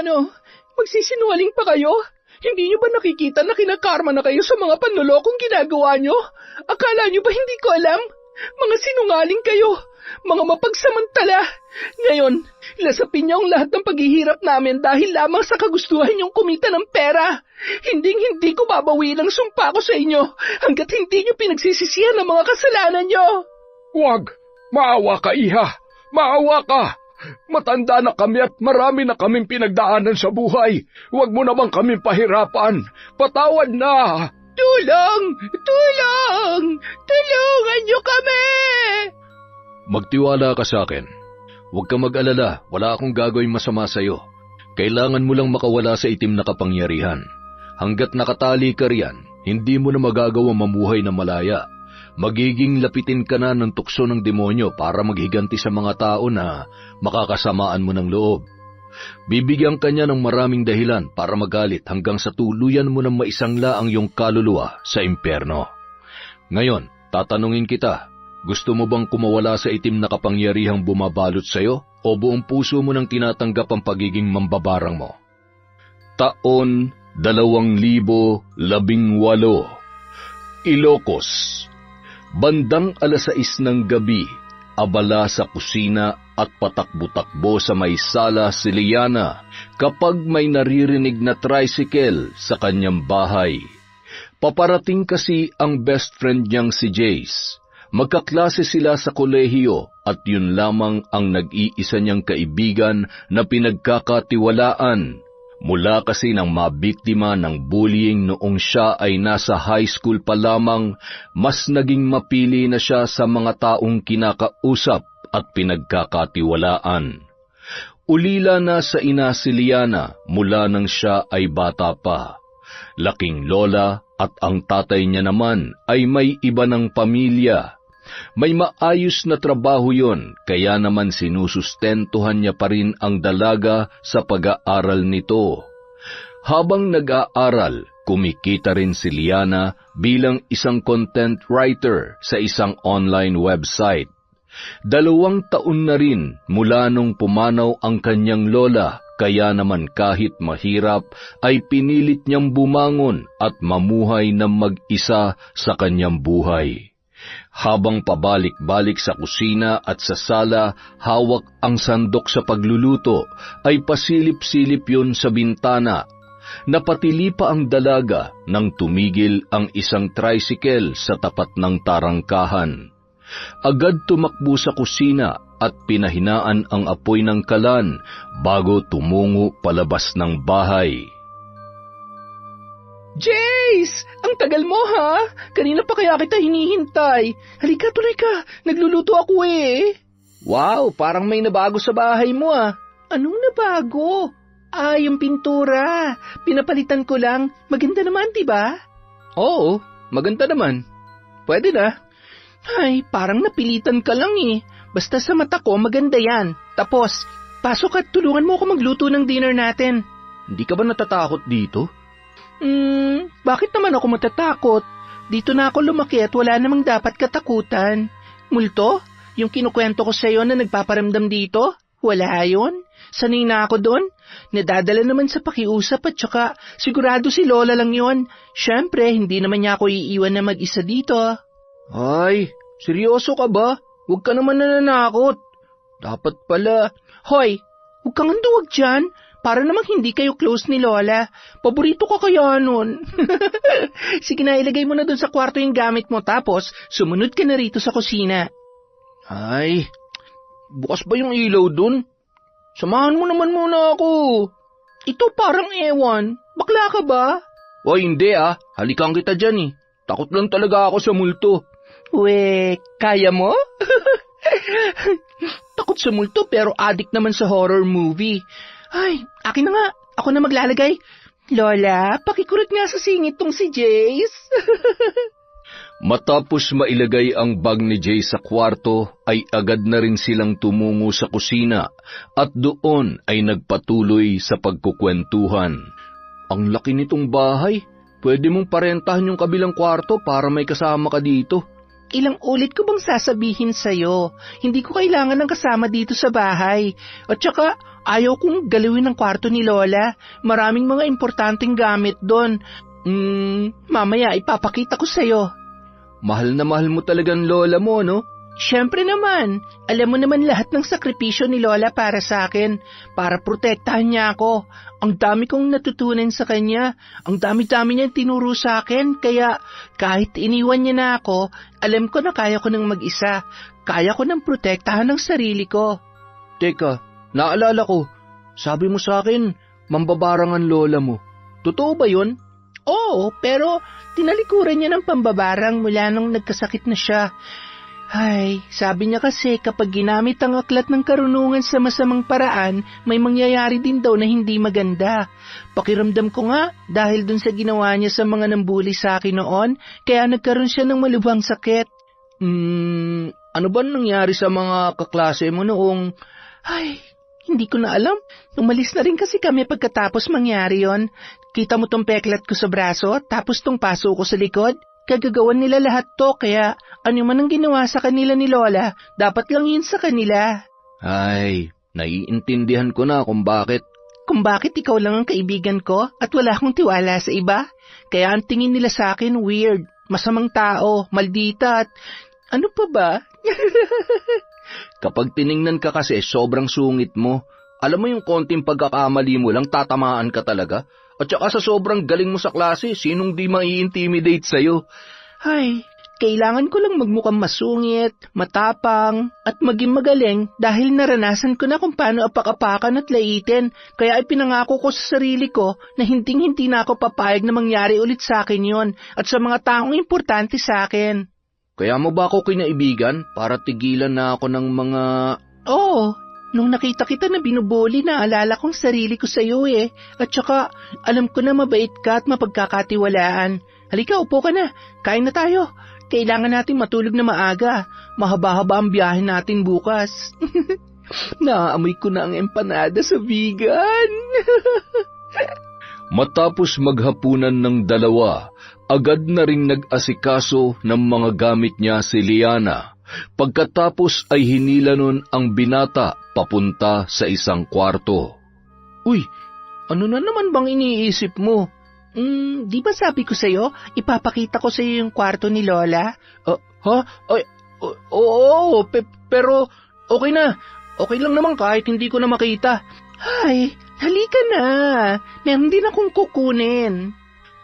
Ano? Magsisinungaling pa kayo? Hindi niyo ba nakikita na kinakarma na kayo sa mga panlolokong ginagawa niyo? Akala niyo ba hindi ko alam? Mga sinungaling kayo, mga mapagsamantala. Ngayon, lasapin niyo ang lahat ng paghihirap namin dahil lamang sa kagustuhan niyong kumita ng pera. Hindi ko babawiin ang sumpa ko sa inyo hanggat hindi niyo pinagsisisihan ang mga kasalanan niyo. Huwag! Maawa ka, iha! Maawa ka! Matanda na kami at marami na kaming pinagdaanan sa buhay. Huwag mo naman kaming pahirapan. Patawad na! Tulong! Tulong! Tulungan niyo kami! Magtiwala ka sa akin. Huwag kang mag-alala, wala akong gagawin masama sa iyo. Kailangan mo lang makawala sa itim na kapangyarihan. Hanggat nakatali ka riyan, hindi mo na magagawa mamuhay na malaya. Magiging lapitin ka na ng tukso ng demonyo para maghiganti sa mga tao na makakasamaan mo ng loob. Bibigyan ka niya ng maraming dahilan para magalit hanggang sa tuluyan mo ng maisangla ang iyong kaluluwa sa impyerno. Ngayon, tatanungin kita, gusto mo bang kumawala sa itim na kapangyarihang bumabalot sa iyo o buong puso mo nang tinatanggap ang pagiging mambabarang mo? Taon 2018, Ilocos. Bandang 6:00 ng gabi, abala sa kusina at patakbo-takbo sa may sala si Liana kapag may naririnig na tricycle sa kanyang bahay. Paparating kasi ang best friend niyang si Jace. Magkaklase sila sa kolehiyo at yun lamang ang nag-iisa niyang kaibigan na pinagkakatiwalaan. Mula kasi nang mabiktima ng bullying noong siya ay nasa high school pa lamang, mas naging mapili na siya sa mga taong kinakausap at pinagkakatiwalaan. Ulila na sa ina si Liana mula nang siya ay bata pa. Laking lola at ang tatay niya naman ay may iba ng pamilya. May maayos na trabaho yon, kaya naman sinusustentuhan niya pa rin ang dalaga sa pag-aaral nito. Habang nag-aaral, kumikita rin si Liana bilang isang content writer sa isang online website. 2 taon na rin mula nung pumanaw ang kanyang lola, kaya naman kahit mahirap ay pinilit niyang bumangon at mamuhay ng mag-isa sa kanyang buhay. Habang pabalik-balik sa kusina at sa sala, hawak ang sandok sa pagluluto, ay pasilip-silip yun sa bintana. Napatili pa ang dalaga nang tumigil ang isang tricycle sa tapat ng tarangkahan. Agad tumakbo sa kusina at pinahinaan ang apoy ng kalan bago tumungo palabas ng bahay. Jace! Ang tagal mo, ha? Kanina pa kaya kita hinihintay. Halika, tuloy ka. Nagluluto ako eh. Wow, parang may nabago sa bahay mo, ah. Anong nabago? Yung pintura. Pinapalitan ko lang. Maganda naman, diba? Oo, maganda naman. Pwede na. Ay, parang napilitan ka lang eh. Basta sa mata ko, maganda yan. Tapos, pasok at tulungan mo ako magluto ng dinner natin. Hindi ka ba natatakot dito? Bakit naman ako matatakot? Dito na ako lumaki at wala namang dapat katakutan. Multo? Yung kinukwento ko sa'yo na nagpaparamdam dito? Wala yun? Sanay na ako doon? Nadadala naman sa pakiusap at saka sigurado si Lola lang yun. Siyempre, hindi naman niya ako iiwan na mag-isa dito. Ay, seryoso ka ba? Huwag ka naman nananakot. Dapat pala. Hoy, huwag kang anduwag dyan. Para namang hindi kayo close ni Lola. Paborito ko kaya nun. Sige na, ilagay mo na dun sa kwarto yung gamit mo tapos sumunod ka na rito sa kusina. Ay, bukas ba yung ilaw dun? Samahan mo naman muna ako. Ito parang ewan. Bakla ka ba? O hindi ah, halikan kita dyan eh. Takot lang talaga ako sa multo. We, kaya mo? Takot sa multo pero addict naman sa horror movie. Ay, akin na nga. Ako na maglalagay. Lola, pakikurot nga sa singit tong si Jace. Matapos mailagay ang bag ni Jace sa kwarto, ay agad na rin silang tumungo sa kusina at doon ay nagpatuloy sa pagkukwentuhan. Ang laki nitong bahay. Pwede mong parentahan yung kabilang kwarto para may kasama ka dito. ilang ulit ko bang sasabihin sa'yo? Hindi ko kailangan ng kasama dito sa bahay. At saka, ayaw kong galawin ang kwarto ni Lola. Maraming mga importanteng gamit doon. Mamaya ipapakita ko sa'yo. Mahal na mahal mo talagang lola mo, no? Siyempre naman, alam mo naman lahat ng sakripisyo ni Lola para sa akin, para protektahan niya ako. Ang dami kong natutunan sa kanya, ang dami-dami niya tinuro sa akin, kaya kahit iniwan niya na ako, alam ko na kaya ko nang mag-isa, kaya ko nang protektahan ang sarili ko. Teka, naalala ko, sabi mo sa akin, mambabarang ang lola mo. Totoo ba yun? Oo, pero tinalikuran niya ng pambabarang mula nung nagkasakit na siya. Ay, sabi niya kasi kapag ginamit ang aklat ng karunungan sa masamang paraan, may mangyayari din daw na hindi maganda. Pakiramdam ko nga, dahil dun sa ginawa niya sa mga nambuli sa akin noon, kaya nagkaroon siya ng malubhang sakit. Ano ba nangyari sa mga kaklase mo noong... Ay, hindi ko na alam. Umalis na rin kasi kami pagkatapos mangyari yon. Kita mo tong peklat ko sa braso, tapos tong paso ko sa likod? Kagagawan nila lahat to, kaya ano man ang ginawa sa kanila ni Lola, dapat lang yun sa kanila. Ay, naiintindihan ko na kung bakit. Kung bakit ikaw lang ang kaibigan ko at wala akong tiwala sa iba? Kaya ang tingin nila sa akin weird, masamang tao, maldita at ano pa ba? Kapag tiningnan ka kasi sobrang sungit mo, alam mo yung konting pagkakamali mo lang tatamaan ka talaga? At saka sa sobrang galing mo sa klase, sinong di mai-intimidate sa'yo? Ay, kailangan ko lang magmukhang masungit, matapang, at maging magaling dahil naranasan ko na kung paano apak-apakan at laitin. Kaya ipinangako ko sa sarili ko na hindi na ako papayag na mangyari ulit sa akin yon at sa mga taong importante sa akin. Kaya mo ba ako kinaibigan para tigilan na ako ng mga... Oo. Nung nakita kita na binubuli, naalala kong sarili ko sa'yo eh. At saka, alam ko na mabait ka at mapagkakatiwalaan. Halika, upo ka na. Kain na tayo. Kailangan natin matulog na maaga. Mahaba-haba ang biyahe natin bukas. Naamoy ko na ang empanada sa vegan. Matapos maghapunan ng dalawa, agad na ring nag-asikaso ng mga gamit niya si Liana. Pagkatapos ay hinila nun ang binata papunta sa isang kwarto. Uy, ano na naman bang iniisip mo? Di ba sabi ko sa'yo, ipapakita ko sa'yo yung kwarto ni Lola? Ay, oo, pero okay na. Okay lang naman kahit hindi ko na makita. Ay, halika na. Meron din akong kukunin.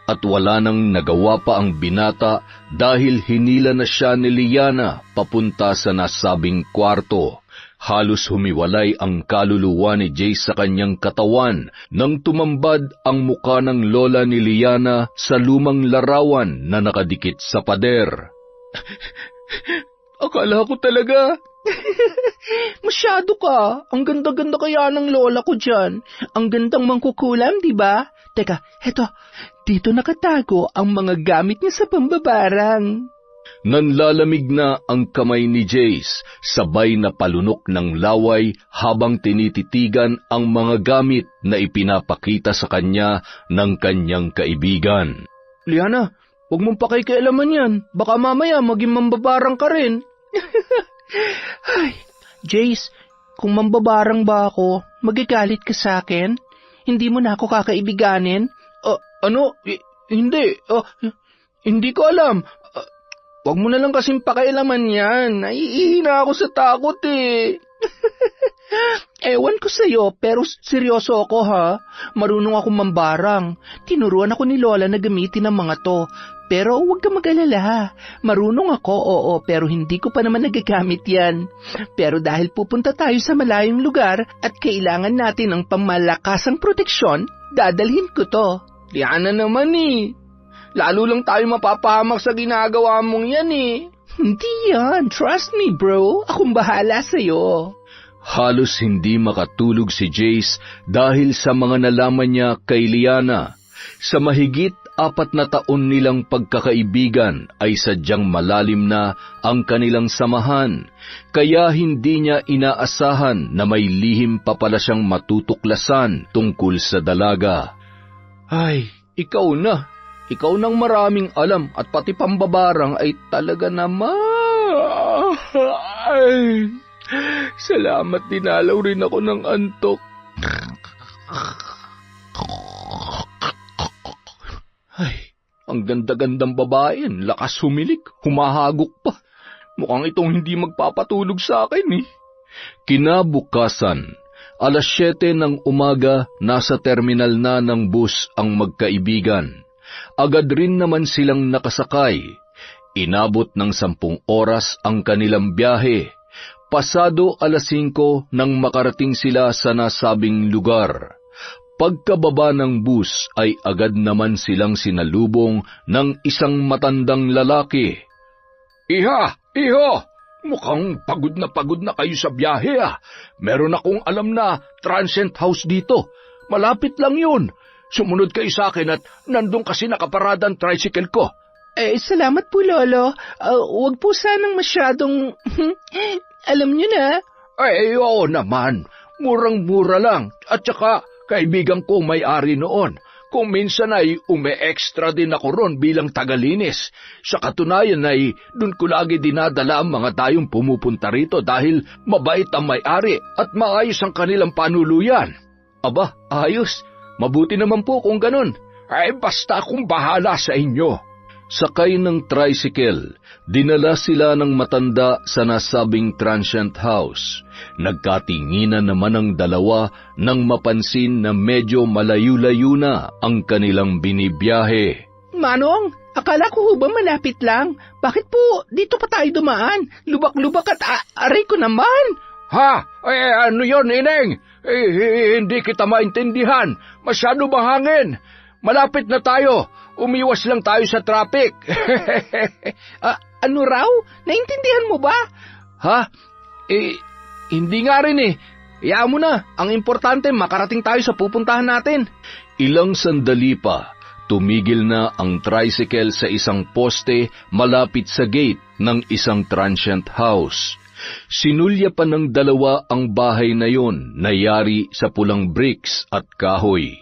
At wala nang nagawa pa ang binata dahil hinila na siya ni Liana papunta sa nasabing kwarto. Halos humiwalay ang kaluluwa ni Jace sa kanyang katawan nang tumambad ang muka ng lola ni Liana sa lumang larawan na nakadikit sa pader. Akala ko talaga. Masyado ka. Ang ganda-ganda kaya ng lola ko dyan. Ang gandang mangkukulam, di ba? Teka, heto. Dito nakatago ang mga gamit niya sa pambabarang. Nanlalamig na ang kamay ni Jace, sabay na palunok ng laway habang tinititigan ang mga gamit na ipinapakita sa kanya ng kanyang kaibigan. Liana, huwag mong pakikialaman yan. Baka mamaya maging mambabarang ka rin. Ay, Jace, kung mambabarang ba ako, magigalit ka sa akin? Hindi mo na ako kakaibiganin? Hindi ko alam. Huwag mo na lang kasing pakialaman yan. Naiihina ako sa takot eh. Ewan ko sa'yo, pero seryoso ako ha. Marunong akong mambarang. Tinuruan ako ni Lola na gamitin ang mga to. Pero huwag ka mag-alala. Marunong ako, oo, pero hindi ko pa naman nagagamit yan. Pero dahil pupunta tayo sa malayong lugar at kailangan natin ng pamalakasang proteksyon, dadalhin ko to. Liana naman eh. Lalo lang tayo mapapahamak sa ginagawa mong yan eh. Hindi yan. Trust me, bro. Akong bahala sa'yo. Halos hindi makatulog si Jace dahil sa mga nalaman niya kay Liana. Sa mahigit 4 na taon nilang pagkakaibigan ay sadyang malalim na ang kanilang samahan. Kaya hindi niya inaasahan na may lihim pa pala siyang matutuklasan tungkol sa dalaga. Ay, ikaw na. Ikaw nang maraming alam at pati pambabarang ay talaga naman Ay, salamat, dinalaw rin ako ng antok. Ay, ang ganda-gandang babae, lakas humilik, humahagok pa. Mukhang itong hindi magpapatulog sa akin eh. Kinabukasan, 7:00 ng umaga, nasa terminal na ng bus ang magkaibigan. Agad rin naman silang nakasakay. Inabot ng 10 oras ang kanilang biyahe. Pasado 5:00 nang makarating sila sa nasabing lugar. Pagkababa ng bus ay agad naman silang sinalubong ng isang matandang lalaki. Iha! Iho! Mukhang pagod na kayo sa biyahe ah. Meron akong alam na transient house dito. Malapit lang yun. Sumunod kayo sa akin at nandun kasi nakaparada ang tricycle ko. Salamat po, Lolo. Huwag po sanang masyadong... alam niyo na. Oo naman. Murang-mura lang. At saka, kaibigan ko may-ari noon. Kung minsan ay ume-extra din ako ron bilang tagalinis. Sa katunayan ay dun ko lagi dinadala ang mga tayong pumupunta rito dahil mabait ang may-ari at maayos ang kanilang panuluyan. Aba, ayos. Mabuti naman po kung ganun. Basta akong bahala sa inyo. Sakay ng tricycle, dinala sila ng matanda sa nasabing transient house. Nagkatinginan naman ang dalawa nang mapansin na medyo malayo-layo na ang kanilang binibiyahe. Manong, akala ko ba malapit lang? Bakit po dito pa tayo dumaan? Lubak-lubak at aray ko naman. Ha? Ano yon, Ineng? Hindi kita maintindihan. Masyado mahangin. Malapit na tayo. Umiwas lang tayo sa traffic. Ano raw? Naintindihan mo ba? Ha? Hindi nga rin eh. Hayaan mo na. Ang importante, makarating tayo sa pupuntahan natin. Ilang sandali pa, tumigil na ang tricycle sa isang poste malapit sa gate ng isang transient house. Sinulya pa ng dalawa ang bahay na yon na yari sa pulang bricks at kahoy.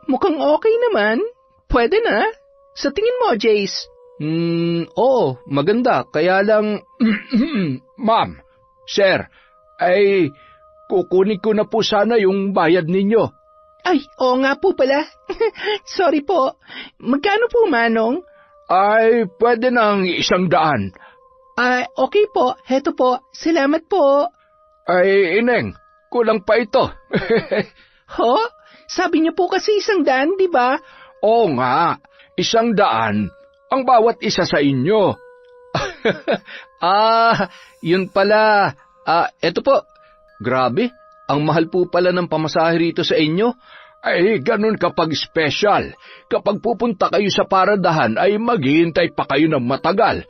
Mukhang okay naman. Pwede na. Sa tingin mo, Jace? Oo, maganda. Kaya lang... Ma'am, sir, ay kukunin ko na po sana yung bayad ninyo. Ay, oo nga po pala. Sorry po. Magkano po, Manong? Ay, pwede ng 100. Okay po. Heto po. Salamat po. Ay, Ineng, kulang pa ito. Ho? Sabi niyo po kasi 100, di ba? Oo nga, 100 ang bawat isa sa inyo. Yun pala. Eto po. Grabe, ang mahal po pala ng pamasahe rito sa inyo. Ay, ganun kapag special. Kapag pupunta kayo sa paradahan, ay maghihintay pa kayo ng matagal.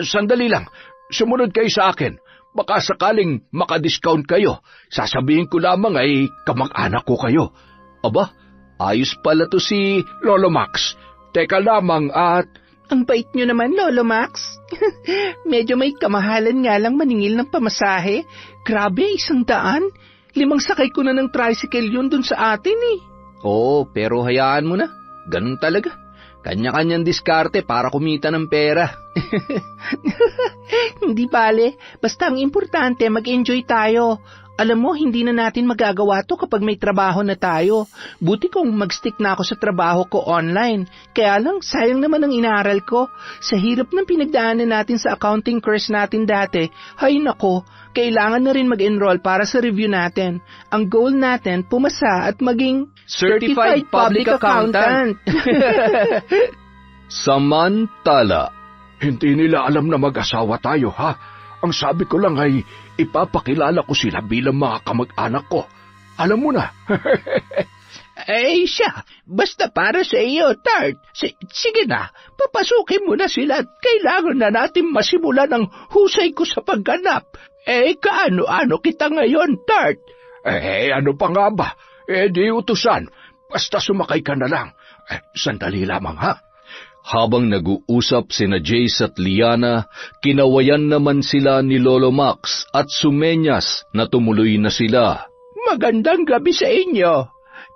Sandali lang. Sumunod kayo sa akin. Baka sakaling makadiscount kayo. Sasabihin ko lamang ay kamag-anak ko kayo. Aba, ayos pala to si Lolo Max. Teka lamang at... Ang bait nyo naman, Lolo Max. Medyo may kamahalan nga lang maningil ng pamasahe. Grabe, 100. 5 sakay ko na ng tricycle yun dun sa atin eh. Oo, pero hayaan mo na. Ganun talaga. Kanya-kanyang diskarte para kumita ng pera. Hindi bale. Basta ang importante, mag-enjoy tayo. Alam mo, hindi na natin magagawa to kapag may trabaho na tayo. Buti kung mag-stick na ako sa trabaho ko online. Kaya lang, sayang naman ang inaral ko. Sa hirap ng pinagdaanan natin sa accounting course natin dati, hay nako, kailangan na rin mag-enroll para sa review natin. Ang goal natin, pumasa at maging Certified Public Accountant. Samantala, hindi nila alam na mag-asawa tayo, ha? Ang sabi ko lang ay ipapakilala ko sila bilang mga kamag-anak ko. Alam mo na. Siya, basta para sa iyo, Tart. Sige na, papasukin mo na sila at kailangan na natin masimulan ang husay ko sa pagganap. Kaano-ano kita ngayon, Tart? Ano pa nga ba? Di utusan. Basta sumakay ka na lang. Sandali lamang, ha? Habang nag-uusap sina Jace at Liana, kinawayan naman sila ni Lolo Max at sumenyas na tumuloy na sila. Magandang gabi sa inyo.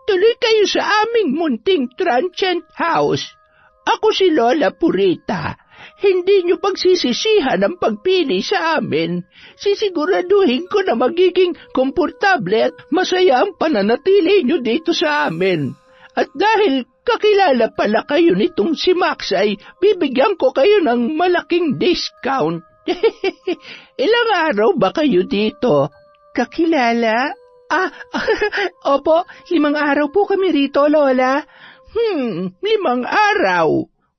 Tuloy kayo sa aming munting transient house. Ako si Lola Purita. hindi nyo pagsisisihan ang pagpili sa amin. Sisiguraduhin ko na magiging komportable at masaya ang pananatili nyo dito sa amin. At dahil kakilala pala kayo nitong si Max ay bibigyan ko kayo ng malaking discount. Ilang araw ba kayo dito? Kakilala? Opo, 5 araw po kami rito, Lola. 5 araw?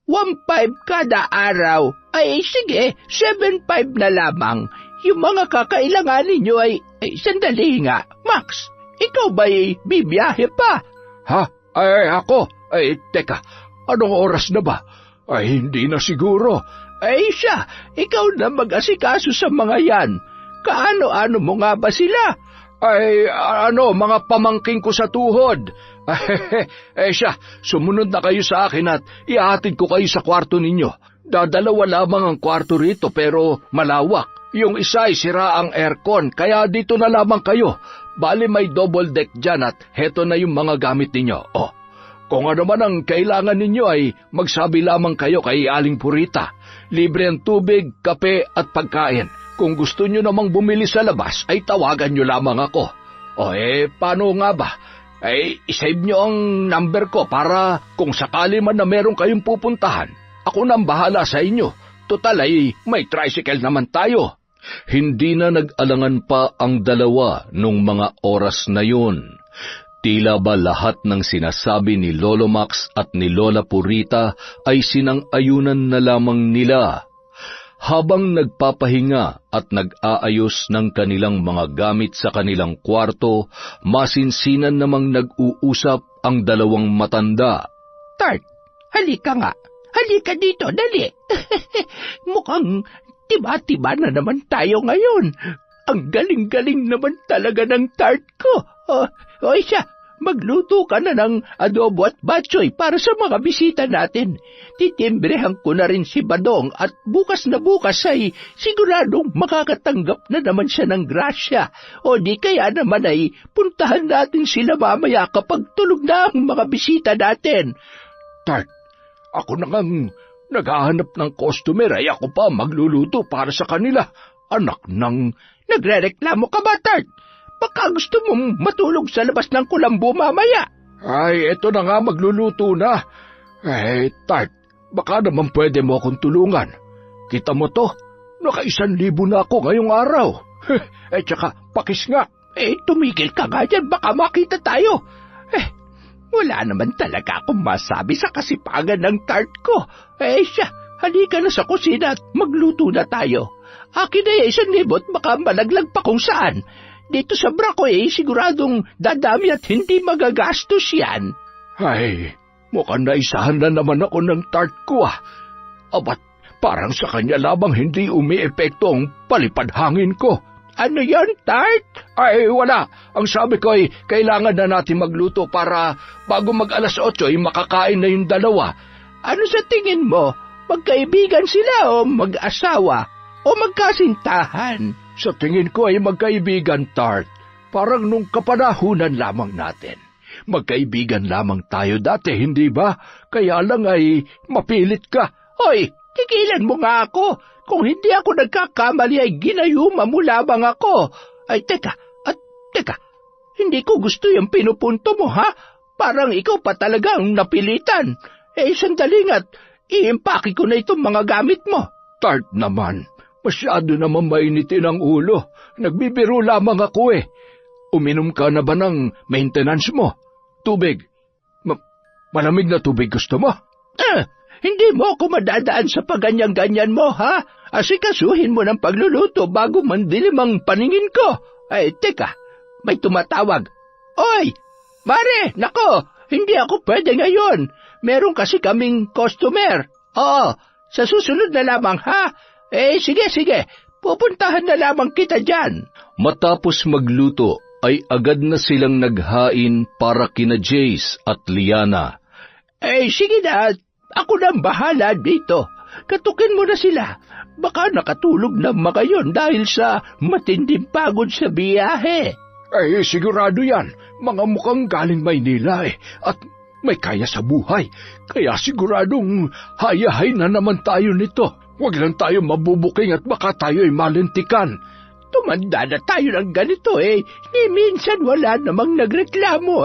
1.5 kada araw. Ay, sige, 7.5 na lamang. Yung mga kakailangan ninyo ay sandali nga. Max, ikaw ba'y bibiyahe pa? Ha? Ay, ako? Ay, teka, anong oras na ba? Ay, hindi na siguro. Ay, siya, ikaw na mag-asikaso sa mga yan. Kaano-ano mo nga ba sila? Ay, mga pamangking ko sa tuhod. Siya, sumunod na kayo sa akin at ihatid ko kayo sa kwarto ninyo. Dadalawa lamang ang kwarto rito pero malawak. Yung isa ay sira ang aircon, kaya dito na lamang kayo. Bali may double deck dyan at heto na yung mga gamit ninyo. Oh, kung ano man ang kailangan ninyo ay magsabi lamang kayo kay Aling Purita. Libre ang tubig, kape at pagkain. Kung gusto nyo namang bumili sa labas, ay tawagan nyo lamang ako. O paano nga ba? Isave nyo ang number ko para kung sakali man na meron kayong pupuntahan, ako nang bahala sa inyo. Total ay may tricycle naman tayo. Hindi na nag-alangan pa ang dalawa nung mga oras na yun. Tila ba lahat ng sinasabi ni Lolo Max at ni Lola Purita ay sinang-ayunan na lamang nila. Habang nagpapahinga at nag-aayos ng kanilang mga gamit sa kanilang kwarto, masinsinan namang nag-uusap ang dalawang matanda. Tart, halika nga. Halika dito, dali. Mukhang tiba-tiba na naman tayo ngayon. Ang galing-galing naman talaga ng tart ko. O siya, magluto ka na ng adobo at batchoy para sa mga bisita natin. Titimbrehan ko na rin si Badong at bukas na bukas ay siguradong makakatanggap na naman siya ng grasya. O di kaya naman ay puntahan natin sila mamaya kapag tulog na ang mga bisita natin. Tart, ako na ngang naghahanap ng customer ay ako pa magluluto para sa kanila. Anak ng... Nagrereklamo ka ba, Tart? Baka gusto mong matulog sa labas ng kulambo mamaya. Ay, eto na nga magluluto na. Tart, baka naman pwede mo akong tulungan. Kita mo to, naka-1,000 na ako ngayong araw. Tsaka, pakis nga. Tumigil ka nga dyan, baka makita tayo. Wala naman talaga akong masabi sa kasipagan ng tart ko. Siya, halika na sa kusina at magluto na tayo. Akin na 1,000 at baka malaglag pa kung saan. Dito sa Braco siguradong dadami at hindi magagastos yan. Ay, mukhang naisahan na naman ako ng tart ko Abat, parang sa kanya lamang hindi umi-epekto ang palipad hangin ko. Ano yan, Tart? Ay, wala. Ang sabi ko ay kailangan na natin magluto para bago mag-alas 8 ay makakain na yung dalawa. Ano sa tingin mo? Magkaibigan sila o mag-asawa? O magkasintahan? Sa tingin ko ay magkaibigan, Tart. Parang nung kapanahunan lamang natin. Magkaibigan lamang tayo dati, hindi ba? Kaya lang ay mapilit ka. Hoy, tigilan mo nga ako. Kung hindi ako nagkakamali ay ginayuma mo lamang ako. Ay, teka. Hindi ko gusto yung pinupunto mo, ha? Parang ikaw pa talaga ang napilitan. Sandali nga't iimpake ko na itong mga gamit mo. Tart naman. Masyado naman mainitin ang ulo. Nagbibiro lamang ako Uminom ka na ba ng maintenance mo? Tubig. Malamig na tubig gusto mo? Hindi mo ako madadaan sa paganyan-ganyan mo, ha? Asikasuhin mo ng pagluluto bago mandilim ang paningin ko. Teka, may tumatawag. Oy, Mare, nako, hindi ako pwede ngayon. Meron kasi kaming customer. Oo, sa susunod na lamang, ha? Sige, pupuntahan na lamang kita dyan. Matapos magluto, ay agad na silang naghain para kina Jace at Liana. Sige na, ako na bahala dito. Katukin mo na sila. Baka nakatulog na mga yon dahil sa matinding pagod sa biyahe. Sigurado yan. Mga mukhang galing Maynila at may kaya sa buhay. Kaya siguradong hayahay na naman tayo nito. Huwag lang tayo mabubuking at baka tayo'y malintikan. Tumanda na tayo ng ganito Ni minsan wala namang nagreklamo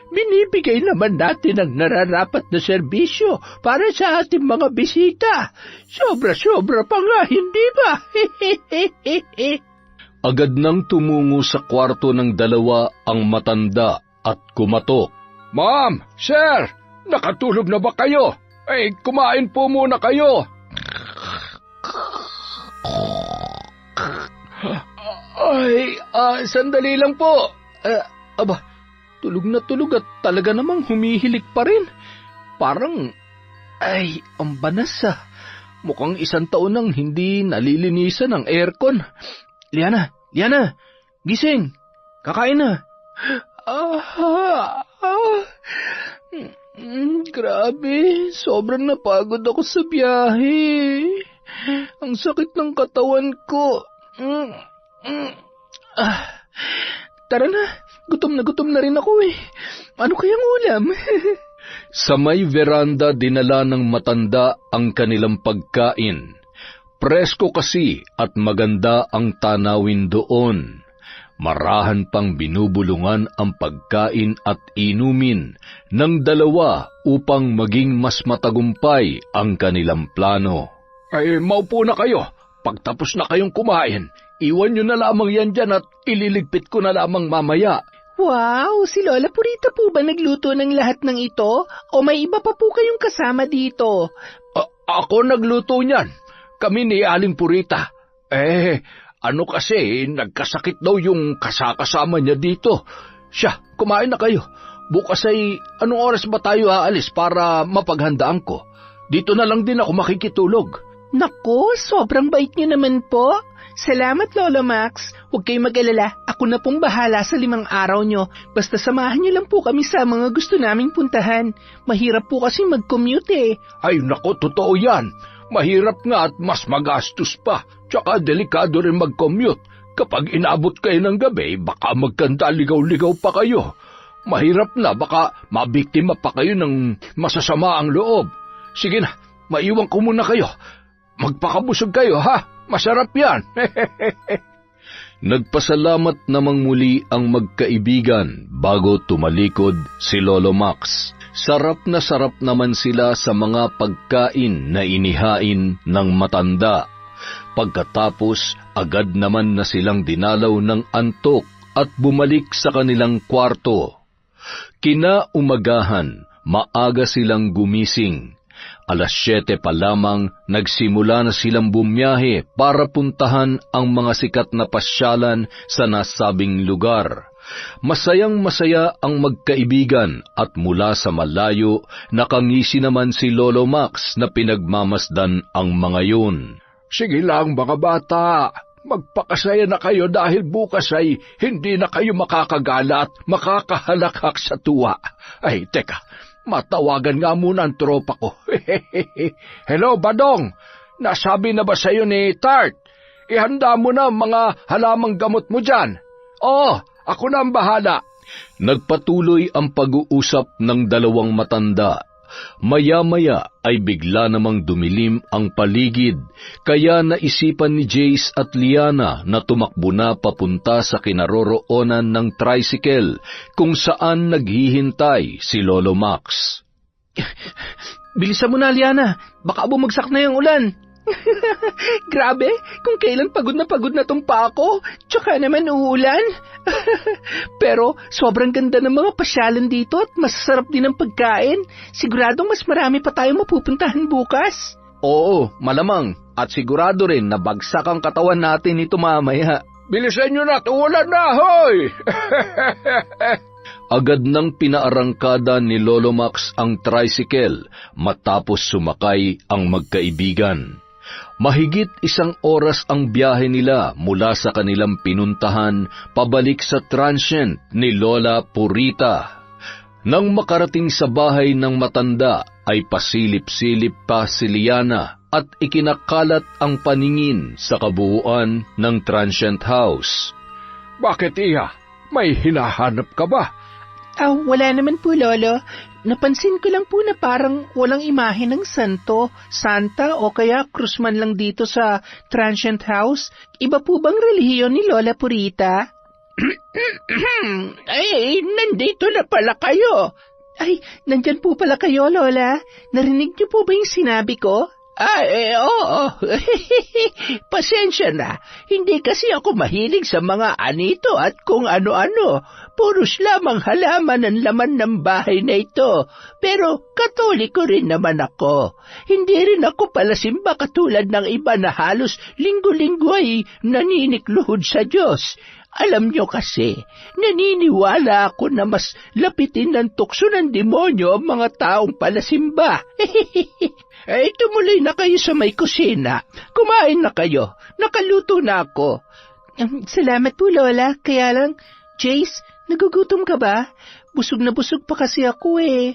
Binibigay naman natin ang nararapat na serbisyo para sa ating mga bisita. Sobra-sobra pa nga, hindi ba? Agad nang tumungo sa kwarto ng dalawa ang matanda at kumatok. Ma'am, sir, nakatulog na ba kayo? Kumain po muna kayo. Sandali lang po. Tulog na tulog at talaga namang humihilik pa rin. Parang, ang banas Mukhang 1 taon nang hindi nalilinisan ang aircon. Liana, gising. Kakain na. Grabe, sobrang napagod ako sa biyahe. Ang sakit ng katawan ko. Tara na, gutom na rin ako Ano kayang ulam? Sa may veranda dinala ng matanda ang kanilang pagkain. Presko kasi at maganda ang tanawin doon. Marahan pang binubulungan ang pagkain at inumin ng dalawa upang maging mas matagumpay ang kanilang plano. Maupo na kayo. Pagtapos na kayong kumain, iwan nyo na lamang yan dyan at ililigpit ko na lamang mamaya. Wow, si Lola Purita po ba nagluto ng lahat ng ito? O may iba pa po kayong kasama dito? Ako nagluto niyan. Kami ni Aling Purita. Ano kasi, nagkasakit daw yung kasakasama niya dito. Siya, kumain na kayo. Bukas ay, anong oras ba tayo aalis para mapaghandaan ko? Dito na lang din ako makikitulog. Naku, sobrang bait niyo naman po. Salamat, Lolo Max. Huwag kayong mag-alala. Ako na pong bahala sa 5 araw nyo. Basta samahan niyo lang po kami sa mga gusto naming puntahan. Mahirap po kasi mag-commute Ay naku, totoo yan. Mahirap nga at mas magastos pa. Tsaka delikado rin mag-commute. Kapag inabot kayo ng gabi, baka magkanta ligaw-ligaw pa kayo. Mahirap na, baka mabiktima pa kayo ng masasama ang loob. Sige na, maiwan ko muna kayo. Magpakabusog kayo, ha? Masarap yan. Nagpasalamat namang muli ang magkaibigan bago tumalikod si Lolo Max. Sarap naman sila sa mga pagkain na inihain ng matanda. Pagkatapos, agad naman na silang dinalaw ng antok at bumalik sa kanilang kwarto. Kinaumagahan, maaga silang gumising. 7:00 pa lamang nagsimula na silang bumiyahe para puntahan ang mga sikat na pasyalan sa nasabing lugar. Masayang-masaya ang magkaibigan at mula sa malayo nakangisi naman si Lolo Max na pinagmamasdan ang mga yun. Sige lang mga bata, magpakasaya na kayo dahil bukas ay hindi na kayo makakagala at makakahalakhak sa tuwa. Ay, teka, matawagan nga muna ang tropa ko. Hello, Badong! Nasabi na ba sa'yo ni Tart? Ihanda mo na mga halamang gamot mo dyan. Oo, ako na ang bahala. Nagpatuloy ang pag-uusap ng dalawang matanda. Maya-maya ay bigla namang dumilim ang paligid, kaya naisipan ni Jace at Liana na tumakbo na papunta sa kinaroroonan ng tricycle kung saan naghihintay si Lolo Max. Bilisan mo na, Liana. Baka bumagsak na yung ulan. Grabe, kung kailan pagod na tong pa ako, tsaka naman uulan. Pero sobrang ganda ng mga pasyalan dito at masasarap din ang pagkain. Siguradong mas marami pa tayong mapupuntahan bukas. Oo, malamang. At sigurado rin na bagsak ang katawan natin ito mamaya. Bilisan nyo na, uulan na, hoy! Agad nang pinaarangkada ni Lolo Max ang tricycle matapos sumakay ang magkaibigan. Mahigit 1 oras ang biyahe nila mula sa kanilang pinuntahan pabalik sa transient ni Lola Purita. Nang makarating sa bahay ng matanda ay pasilip-silip pa si Liana at ikinakalat ang paningin sa kabuuan ng transient house. Bakit, Iya? May hinahanap ka ba? Wala naman po, Lolo. Napansin ko lang po na parang walang imahe ng santo, santa o kaya krus man lang dito sa transient house. Iba po bang relihiyon ni Lola Purita? Ay, nandito na pala kayo. Ay, nandyan po pala kayo, Lola. Narinig niyo po ba yung sinabi ko? Oo. Pasensya na. Hindi kasi ako mahilig sa mga anito at kung ano-ano. Puros lamang halaman ang laman ng bahay na ito. Pero Katoliko rin naman ako. Hindi rin ako palasimba katulad ng iba na halos linggo-linggo ay naninikluhod sa Diyos. Alam nyo kasi, naniniwala ako na mas lapitin ng tukso ng demonyo ang mga taong palasimba. Tumuloy na kayo sa may kusina. Kumain na kayo. Nakaluto na ako. Salamat po, Lola. Kaya lang, Jace, nagugutom ka ba? Busog na busog pa kasi ako eh.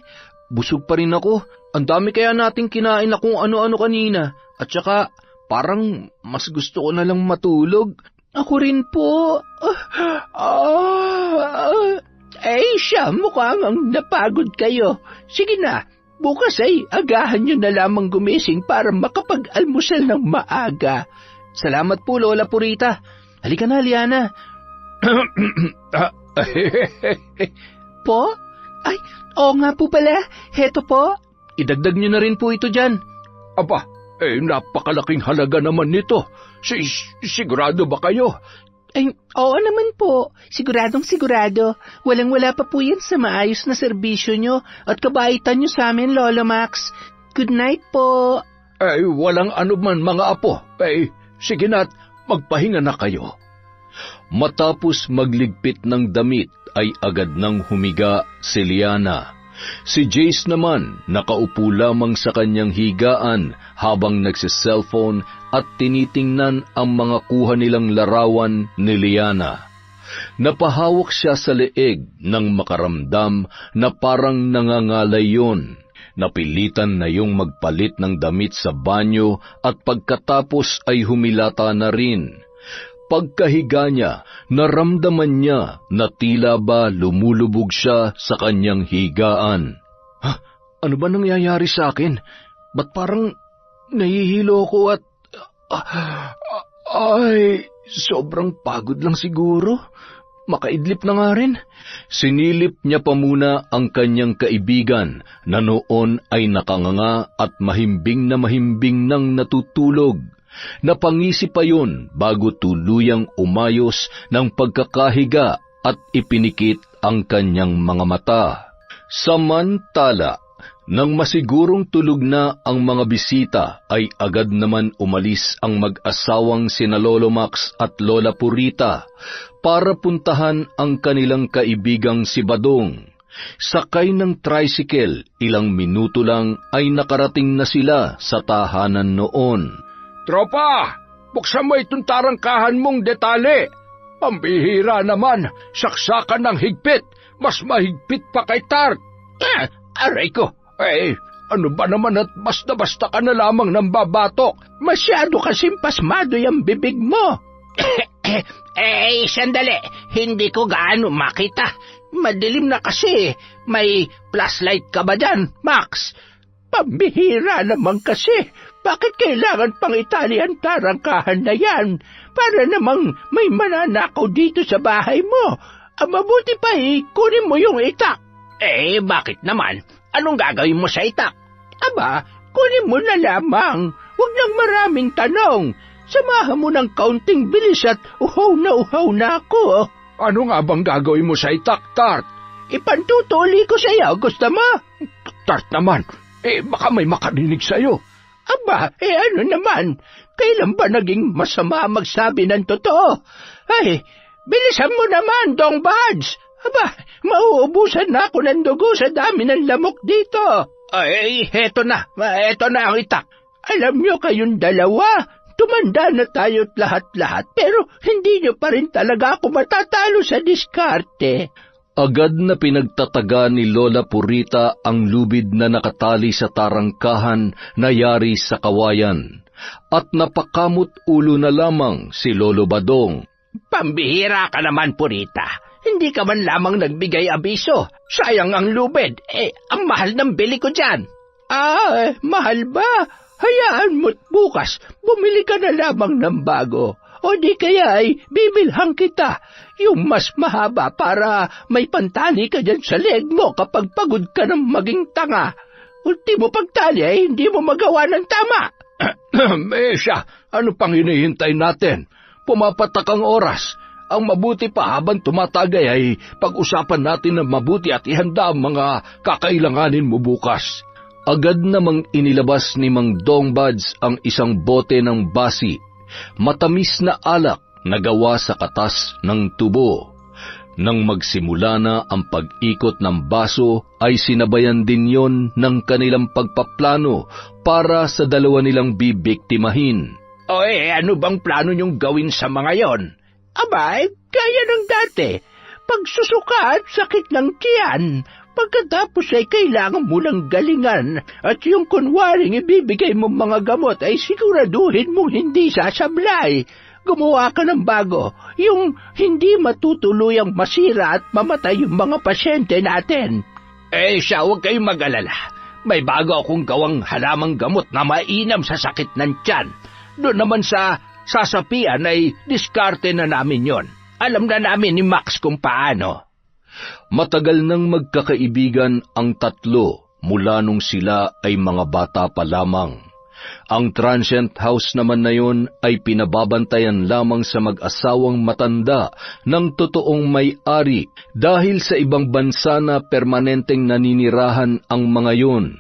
Busog pa rin ako. Ang dami kaya nating kinain na kung ano-ano kanina. At saka, parang mas gusto ko na lang matulog. Ako rin po. Siya, mukhang ang napagod kayo. Sige na, bukas ay agahan nyo na lamang gumising para makapag-almusal ng maaga. Salamat po, Lola Purita. Halika na, Liana. Po? Ay, oo nga po pala. Heto po. Idagdag nyo na rin po ito dyan. Aba, napakalaking halaga naman nito. Sigurado ba kayo? Ay, oo naman po. Siguradong sigurado. Walang-wala pa po yan sa maayos na serbisyo nyo at kabaitan nyo sa amin, Lolo Max. Good night po. Walang anuman mga apo. Sige na't magpahinga na kayo. Matapos magligpit ng damit ay agad nang humiga si Liana. Si Jace naman nakaupo lamang sa kanyang higaan habang nagsiselfone at tinitingnan ang mga kuha nilang larawan ni Liana. Napahawak siya sa leeg nang makaramdam na parang nangangalay yun. Napilitan na yung magpalit ng damit sa banyo at pagkatapos ay humilata na rin. Pagkahiga niya, naramdaman niya na tila ba lumulubog siya sa kanyang higaan. Ano ba nangyayari sa akin? Ba't parang nahihilo ko at... sobrang pagod lang siguro. Makaidlip na nga rin. Sinilip niya pa muna ang kanyang kaibigan na noon ay nakanganga at mahimbing nang natutulog. Napangisi pa yun bago tuluyang umayos ng pagkakahiga at ipinikit ang kanyang mga mata. Samantala, nang masigurong tulog na ang mga bisita ay agad naman umalis ang mag-asawang sina Lolo Max at Lola Purita para puntahan ang kanilang kaibigang si Badong. Sakay ng tricycle, ilang minuto lang ay nakarating na sila sa tahanan noon. Tropa, buksan mo itong tarangkahan mong detale. Pambihira naman, saksakan ng higpit. Mas mahigpit pa kay Tart. Aray ko, ano ba naman at basta-basta ka na lamang ng babatok? Masyado kasing pasmado yung bibig mo. Sandali, hindi ko gaano makita. Madilim na kasi. May flashlight ka ba dyan, Max? Pambihira naman kasi. Bakit kailangan pang itali ang tarangkahan na yan? Para namang may mananakaw dito sa bahay mo. Mabuti pa kunin mo yung itak. Bakit naman? Anong gagawin mo sa itak? Aba, kunin mo na lamang. Huwag nang maraming tanong. Samahan mo ng kaunting bilis at uhaw na ako. Ano nga bang gagawin mo sa itak, Tart? Ipantutuli ko sa'yo, gusto mo? Tart naman, baka may makarinig sa'yo. Aba, ano naman? Kailan ba naging masama magsabi ng totoo? Bilisan mo naman, Dong Buds. Aba, mauubusan na ako ng dugo sa dami ng lamok dito. Heto na ang itak. Alam nyo kayong dalawa, tumanda na tayo't lahat-lahat, pero hindi nyo pa rin talaga ako matatalo sa diskarte. Agad na pinagtataga ni Lola Purita ang lubid na nakatali sa tarangkahan na yari sa kawayan. At napakamot ulo na lamang si Lolo Badong. Pambihira ka naman, Purita. Hindi ka man lamang nagbigay abiso. Sayang ang lubid. Ang mahal ng bili ko dyan. Mahal ba? Hayaan mo't bukas, bumili ka na lamang ng bago. O di kaya bibilhang kita. Yung mas mahaba para may pantali ka dyan sa leg mo kapag pagod ka ng maging tanga. Ultimo pagtali hindi mo magawa ng tama. Siya, ano pang hinihintay natin? Pumapatak ang oras. Ang mabuti pa habang tumatagay ay pag-usapan natin ng mabuti at ihanda ang mga kakailanganin mo bukas. Agad namang inilabas ni Mang Dongbads ang isang bote ng basi, matamis na alak na gawa sa katas ng tubo. Nang magsimula na ang pag-ikot ng baso ay sinabayan din yon ng kanilang pagpaplano para sa dalawa nilang bibiktimahin. Ano bang plano niyong gawin sa mga yon? Kaya ng dati. Pagsusuka at sakit ng tiyan. Pagkatapos ay kailangan mo ng galingan at yung kunwaring ibibigay mong mga gamot ay siguraduhin mong hindi sasablay. Gumawa ka ng bago, yung hindi matutuluyang masira at mamatay yung mga pasyente natin. Siya, huwag kayong mag-alala. May bago akong gawang halamang gamot na mainam sa sakit ng tiyan. Doon naman sa sasapian ay diskarte na namin yon. Alam na namin ni Max kung paano. Matagal nang magkakaibigan ang tatlo mula nung sila ay mga bata pa lamang. Ang transient house naman na yon ay pinababantayan lamang sa mag-asawang matanda ng totoong may-ari dahil sa ibang bansa na permanenteng naninirahan ang mga yon.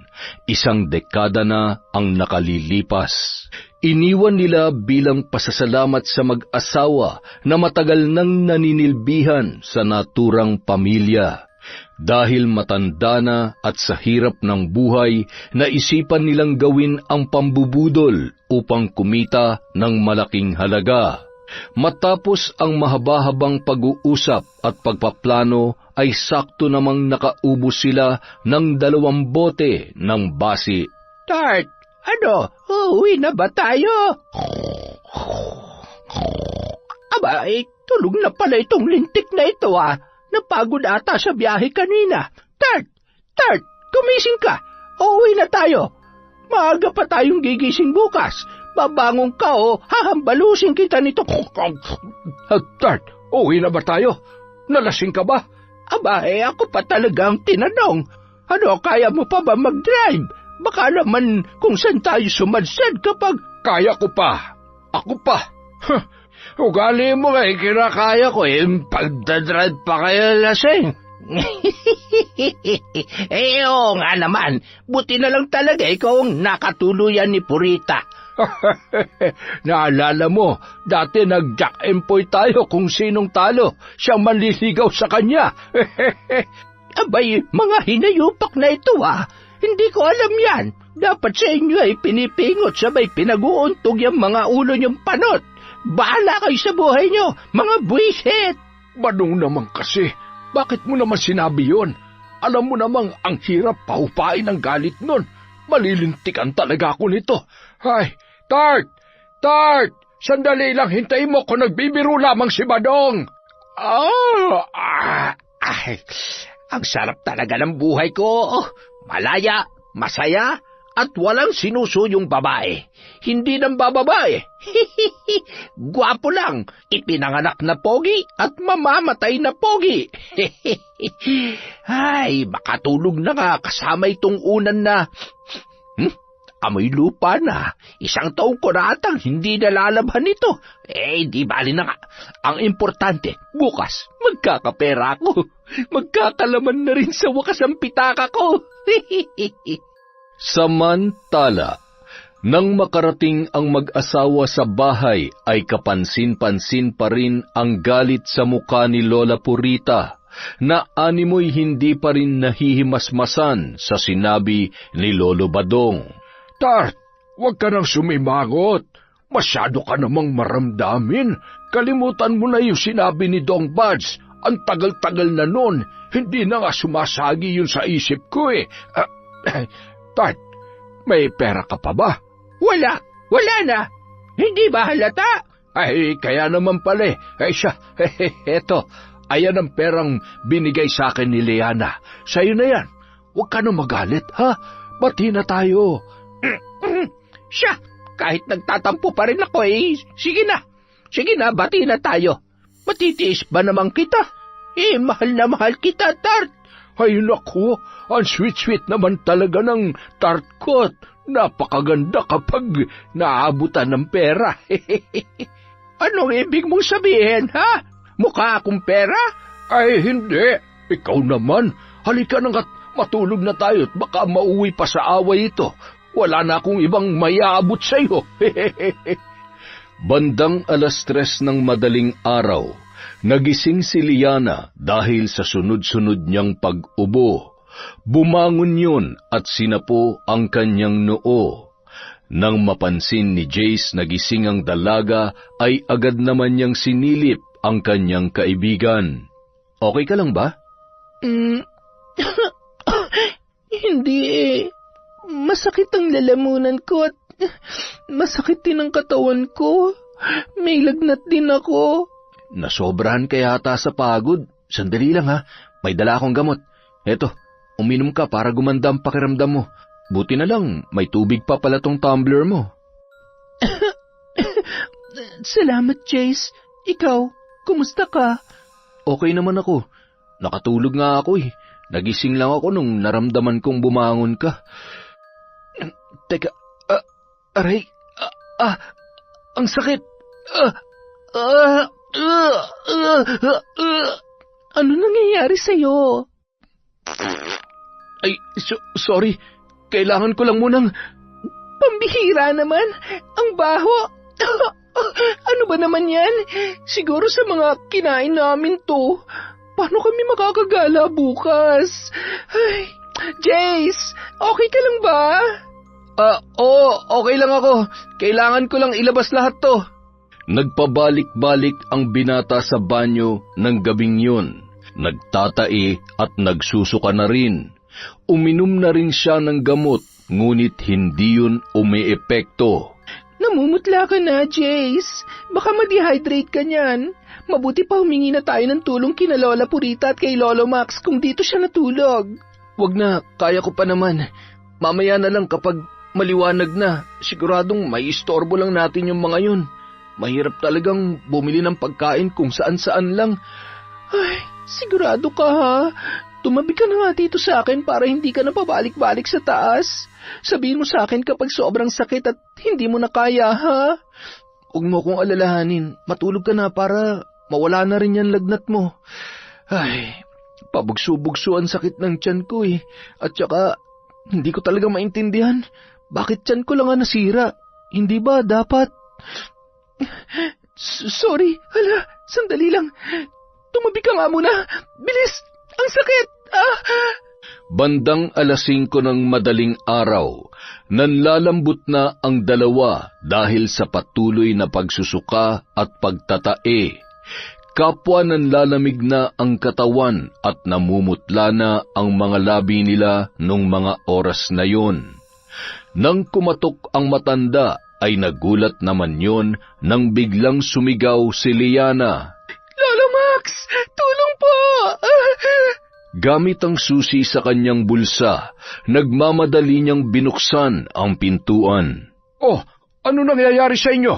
Isang dekada na ang nakalilipas. Iniwan nila bilang pasasalamat sa mag-asawa na matagal nang naninilbihan sa naturang pamilya. Dahil matanda na at sa hirap ng buhay, naisipan nilang gawin ang pambubudol upang kumita ng malaking halaga. Matapos ang mahaba-habang pag-uusap at pagpaplano, ay sakto namang nakaubos sila ng 2 bote ng basi. Tart, uuwi na ba tayo? Tulog na pala itong lintik na ito Napagod ata sa biyahe kanina. Tart, gumising ka. Uuwi na tayo. Maaga pa tayong gigising bukas. Babangon ka hahambalusin kita nito. Tart, uuwi na ba tayo? Nalasing ka ba? Ako pa talagang tinanong. Kaya mo pa ba mag-drive? Baka naman kung saan tayo sumadsad kapag... Kaya ko pa. Ako pa. Ugali mo kinakaya ko pagdadrive pa kayo lasing. Oo nga naman. Buti na lang talaga ikaw ang nakatuluyan ni Purita. Naalala mo, dati nag-jack and poy tayo kung sinong talo. Siyang manliligaw sa kanya. Mga hinayupak na ito Hindi ko alam yan. Dapat sa inyo ay pinipingot sabay pinag-uuntog yung mga ulo niyong panot. Bahala kayo sa buhay niyo, mga buwisit! Manong naman kasi, bakit mo naman sinabi yon? Alam mo namang ang hirap pahupain ng galit nun. Malilintikan talaga ako nito. Ay, Tart! Sandali lang, hintayin mo kung nagbibiro lamang si Badong. Ang sarap talaga ng buhay ko. Malaya, masaya, at walang sinusuyong babae. Hindi nang bababae. Gwapo lang, ipinanganak na pogi at mamamatay na pogi. Ay, makatulog na nga kasama itong unan na... amoy lupa na. 1 taong ko na atang hindi nalalabhan ito. Di bali na nga. Ang importante, bukas, magkakapera ako. Magkakalaman na rin sa wakas ang pitaka ko. Samantala, nang makarating ang mag-asawa sa bahay ay kapansin-pansin pa rin ang galit sa mukha ni Lola Purita na animoy hindi pa rin nahihimasmasan sa sinabi ni Lolo Badong. Tart, huwag ka nang sumimangot. Masyado ka namang maramdamin. Kalimutan mo na yung sinabi ni Dongbads. Ang tagal-tagal na nun, hindi na nga sumasagi yun sa isip ko Tart, may pera ka pa ba? Wala na. Hindi ba halata? Kaya naman pala siya, eto, Ayan ang perang binigay sa akin ni Liana. Sa'yo na yan. Huwag ka na magalit, ha? Bati na tayo. Siya, kahit nagtatampo pa rin ako sige na, bati na tayo. Matitiis ba naman kita? Mahal na mahal kita, Tart. Ay naku, ang sweet-sweet naman talaga ng tart ko. Napakaganda kapag naabutan ng pera. Anong ibig mong sabihin, ha? Mukha akong pera? Ay hindi, ikaw naman. Halika na nga't matulog na tayo at baka mauwi pa sa away ito. Wala na akong ibang mayaabot sa'yo. Bandang 3:00 ng madaling araw, nagising si Liana dahil sa sunod-sunod niyang pag-ubo. Bumangon yun at sinapo ang kanyang noo. Nang mapansin ni Jace na gising ang dalaga, ay agad naman niyang sinilip ang kanyang kaibigan. Okay ka lang ba? Hindi Masakit ang lalamunan ko at masakit din ang katawan ko. May lagnat din ako. Nasobrahan ka yata sa pagod. Sandali lang ha, may dala akong gamot. Eto, uminom ka para gumanda ang pakiramdam mo. Buti na lang, may tubig pa pala tong tumbler mo. Salamat, Jace. Ikaw, kumusta ka? Okay naman ako. Nakatulog nga ako . Nagising lang ako nung naramdaman kong bumangon ka. Teka, aray, ang sakit. Ano nangyayari sa'yo? Ay, sorry. Kailangan ko lang munang... Pambihira naman. Ang baho. Ano ba naman yan? Siguro sa mga kinain namin to. Paano kami makakagala bukas? Ay, Jace, okay ka lang ba? Oo, okay lang ako. Kailangan ko lang ilabas lahat to. Nagpabalik-balik ang binata sa banyo ng gabing yun. Nagtatai at nagsusuka na rin. Uminom na rin siya ng gamot, ngunit hindi yun umiepekto. Namumutla ka na, Jace. Baka ma-dehydrate ka niyan. Mabuti pa humingi na tayo ng tulong kina Lola Purita at kay Lolo Max kung dito siya natulog. Wag na, kaya ko pa naman. Mamaya na lang kapag maliwanag na. Siguradong may istorbo lang natin yung mga yun. Mahirap talagang bumili ng pagkain kung saan-saan lang. Ay, sigurado ka ha? Tumabi ka na nga dito sa akin para hindi ka na pabalik-balik sa taas. Sabihin mo sa akin kapag sobrang sakit at hindi mo na kaya, ha? Huwag mo kong alalahanin. Matulog ka na para mawala na rin yan lagnat mo. Ay, pabugso-bugso ang sakit ng tiyan ko . At saka, hindi ko talaga maintindihan. Bakit tiyan ko lang ang nasira? Hindi ba dapat... Sorry, hala, sandali lang. Tumabi ka nga muna. Bilis, ang sakit. Bandang 5:00 ng madaling araw, nanlalambot na ang dalawa dahil sa patuloy na pagsusuka at pagtatae. Kapwa nanlalamig na ang katawan at namumutla na ang mga labi nila nung mga oras na yon. Nang kumatok ang matanda, ay nagulat naman yon nang biglang sumigaw si Liana. Lolo Max, tulong po! Gamit ang susi sa kanyang bulsa, nagmamadali niyang binuksan ang pintuan. Oh, ano nangyayari sa inyo?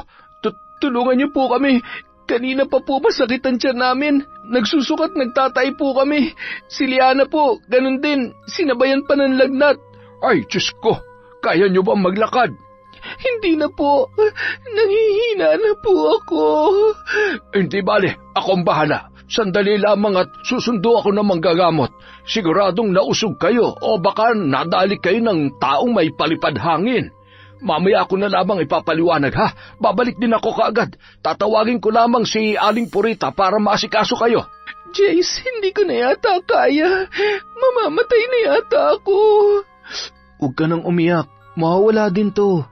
Tulungan niyo po kami. Kanina pa po masakit ang tiyan namin. Nagsusukat, nagtatay po kami. Si Liana po, ganun din. Sinabayan pa ng lagnat. Ay, Diyos ko, kaya niyo ba maglakad? Hindi na po. Nangihina na po ako. Hindi bale, akong bahala. Sandali lamang at susundo ako ng manggagamot. Siguradong nausog kayo o baka nadali kayo ng taong may palipad hangin. Mamaya ako na lamang ipapaliwanag ha. Babalik din ako kaagad. Tatawagin ko lamang si Aling Purita para maasikaso kayo. Jace, hindi ko na yata kaya. Mamamatay na yata ako. Huwag ka nang umiyak. Mawawala din to.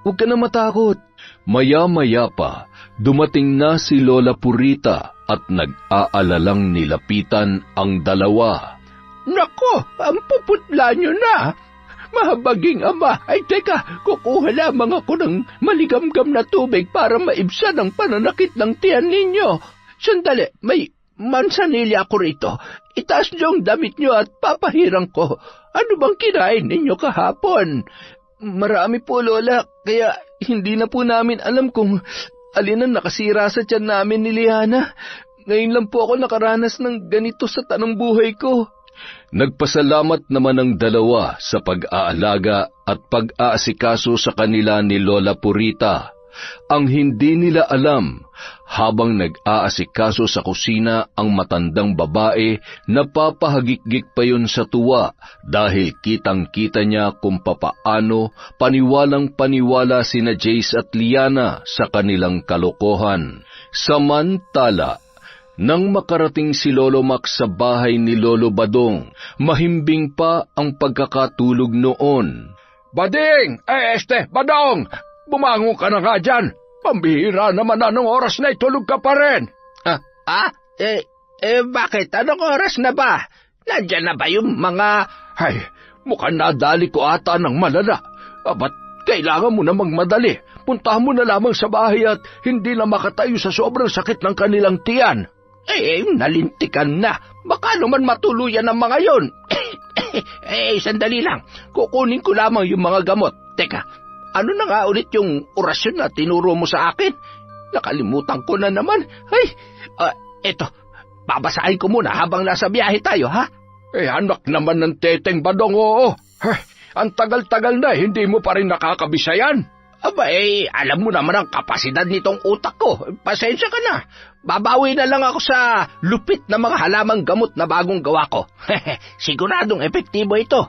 Huwag ka na matakot. Maya-maya pa, dumating na si Lola Purita at nag-aalalang nilapitan ang dalawa. Nako, ang puputla nyo na. Mahabaging ama, ay teka, kukuha lamang ako ng maligamgam na tubig para maibsan ang pananakit ng tiyan ninyo. Sandali, may mansanilya ako rito. Itaas niyo ang damit niyo at papahirang ko. Ano bang kinain ninyo kahapon? Marami po, Lola, kaya hindi na po namin alam kung alin ang nakasira sa tiyan namin ni Liana. Ngayon lang po ako nakaranas ng ganito sa tanong buhay ko. Nagpasalamat naman ang dalawa sa pag-aalaga at pag-aasikaso sa kanila ni Lola Purita. Ang hindi nila alam, habang nag-aasikaso sa kusina ang matandang babae, napapahagikgik pa yun sa tuwa dahil kitang-kita niya kung papaano paniwalang-paniwala sina Jace at Liana sa kanilang kalokohan. Samantala, nang makarating si Lolo Max sa bahay ni Lolo Badong, mahimbing pa ang pagkakatulog noon. Bading! Badong! Bumangon ka na nga dyan! Pambihira naman anong oras na itulog ka pa rin! Bakit? Anong oras na ba? Nandyan na ba yung mga... Ay, mukhang nadali ko ata ng malala. Ba't kailangan mo namang madali? Puntahan mo na lamang sa bahay at hindi na makatayo sa sobrang sakit ng kanilang tiyan. Nalintikan na. Baka naman matuluyan ang mga yon. Sandali lang. Kukunin ko lamang yung mga gamot. Teka, ano na nga ulit yung orasyon na tinuro mo sa akin? Nakalimutan ko na naman. Eto, babasahin ko muna habang nasa biyahe tayo, ha? Anak naman ng teteng Badong, oo. Ang tagal-tagal na, hindi mo pa rin nakakabisayan. Alam mo naman ang kapasidad nitong utak ko. Pasensya ka na. Babawi na lang ako sa lupit na mga halamang gamot na bagong gawa ko. Siguradong epektibo ito.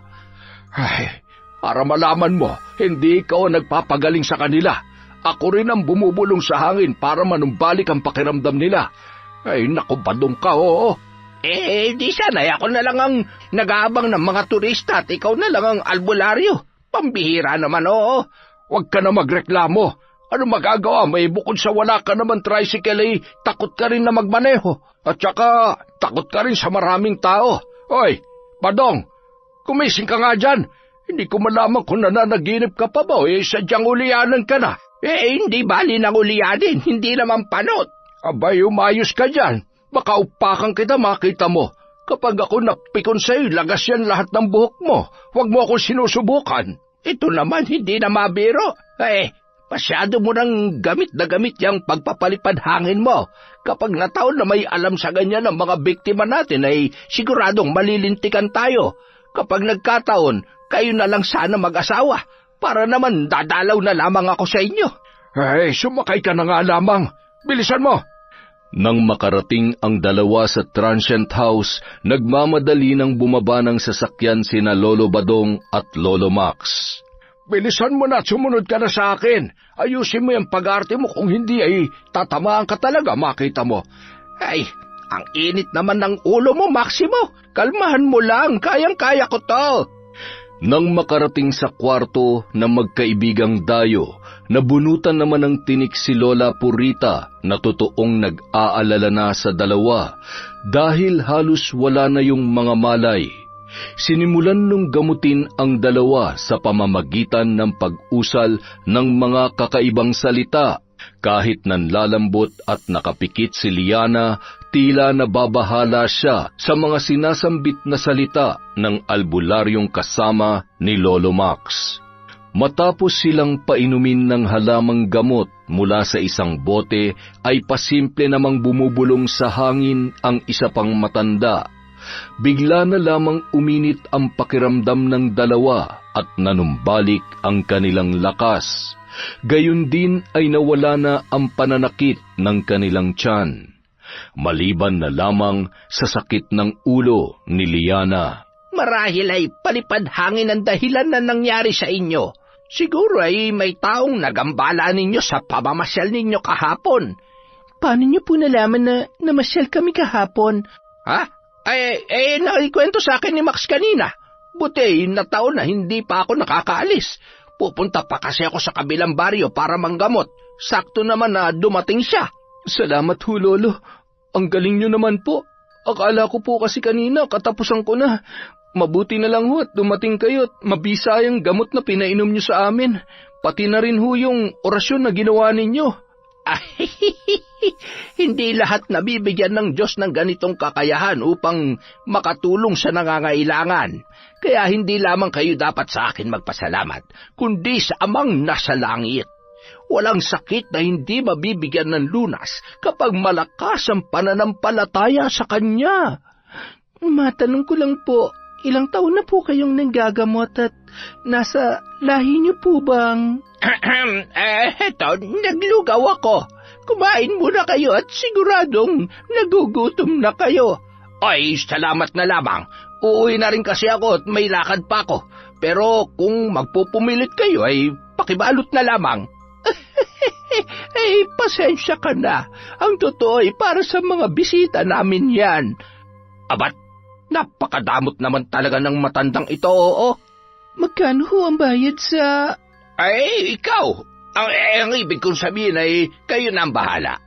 Para malaman mo, hindi ikaw ang nagpapagaling sa kanila. Ako rin ang bumubulong sa hangin para manumbalik ang pakiramdam nila. Naku, Badong ka, oo. Di sanay ako na lang ang nag-aabang ng mga turista at ikaw na lang ang albularyo. Pambihira naman, oo. Huwag ka na magreklamo. Ano magagawa? May bukod sa wala ka naman tricycle, takot ka rin na magmaneho. At saka, takot ka rin sa maraming tao. Hoy, Badong, kumising ka nga dyan. Hindi ko malaman kung nananaginip ka pa ba sadyang ulianan ka na. Hindi bali ng ulianin, hindi naman panot. Umayos ka dyan. Baka upakan kita makita mo. Kapag ako napikon sa'yo, lagas yan lahat ng buhok mo. Huwag mo akong sinusubukan. Ito naman hindi na mabiro. Masyado mo nang gamit na gamit yung pagpapalipad hangin mo. Kapag nataon na may alam sa ganyan ng mga biktima natin siguradong malilintikan tayo. Kapag nagkataon, kayo na lang sana mag-asawa. Para naman dadalaw na lamang ako sa inyo. Sumakay ka na nga lamang. Bilisan mo. Nang makarating ang dalawa sa transient house, nagmamadali ng bumaba ng sasakyan sina Lolo Badong at Lolo Max. Bilisan mo na at sumunod ka na sa akin. Ayusin mo yung pag-arte mo, kung hindi tatamaan ka talaga, makita mo. Ang init naman ng ulo mo, Maximo. Kalmahan mo lang, kayang-kaya ko to. Nang makarating sa kwarto na magkaibigang dayo, nabunutan naman ng tinik si Lola Purita na totoong nag-aalala na sa dalawa dahil halos wala na yung mga malay. Sinimulan nung gamutin ang dalawa sa pamamagitan ng pag-usal ng mga kakaibang salita. Kahit nanlalambot at nakapikit si Liana, tila nababahala siya sa mga sinasambit na salita ng albularyong kasama ni Lolo Max. Matapos silang painumin ng halamang gamot mula sa isang bote, ay pasimple namang bumubulong sa hangin ang isa pang matanda. Bigla na lamang uminit ang pakiramdam ng dalawa at nanumbalik ang kanilang lakas. Gayon din ay nawala na ang pananakit ng kanilang tiyan. Maliban na lamang sa sakit ng ulo ni Liana. Marahil ay palipad hangin ang dahilan na nangyari sa inyo. Siguro may taong nagambala ninyo sa pamamasyal ninyo kahapon. Paano niyo po nalaman na namasyal kami kahapon? Nakikwento sa akin ni Max kanina. Buti na taon na hindi pa ako nakakaalis. Pupunta pa kasi ako sa kabilang baryo para manggamot. Sakto naman na dumating siya. Salamat ho, Lolo. Ang galing nyo naman po. Akala ko po kasi kanina katapusan ko na. Mabuti na lang ho at dumating kayo at mabisa yung gamot na pinainom nyo sa amin. Pati na rin ho yung orasyon na ginawa ninyo. Ay, hindi lahat nabibigyan ng Diyos ng ganitong kakayahan upang makatulong sa nangangailangan. Kaya hindi lamang kayo dapat sa akin magpasalamat, kundi sa Amang nasa langit. Walang sakit na hindi mabibigyan ng lunas kapag malakas ang pananampalataya sa Kanya. Matanong ko lang po, ilang taon na po kayong nanggagamot at nasa lahi niyo po bang? Eto, naglugaw ako. Kumain muna kayo at siguradong nagugutom na kayo. Ay, salamat na lamang. Uuwi na rin kasi ako at may lakad pa ako. Pero kung magpupumilit kayo ay pakibalot na lamang. Ay, pasensya ka na. Ang totoo ay para sa mga bisita namin yan. Abat, napakadamot naman talaga ng matandang ito, oo. Magkano ho ang bayad sa... Ay, ikaw. Ang ibig kong sabihin ay kayo na ang bahala.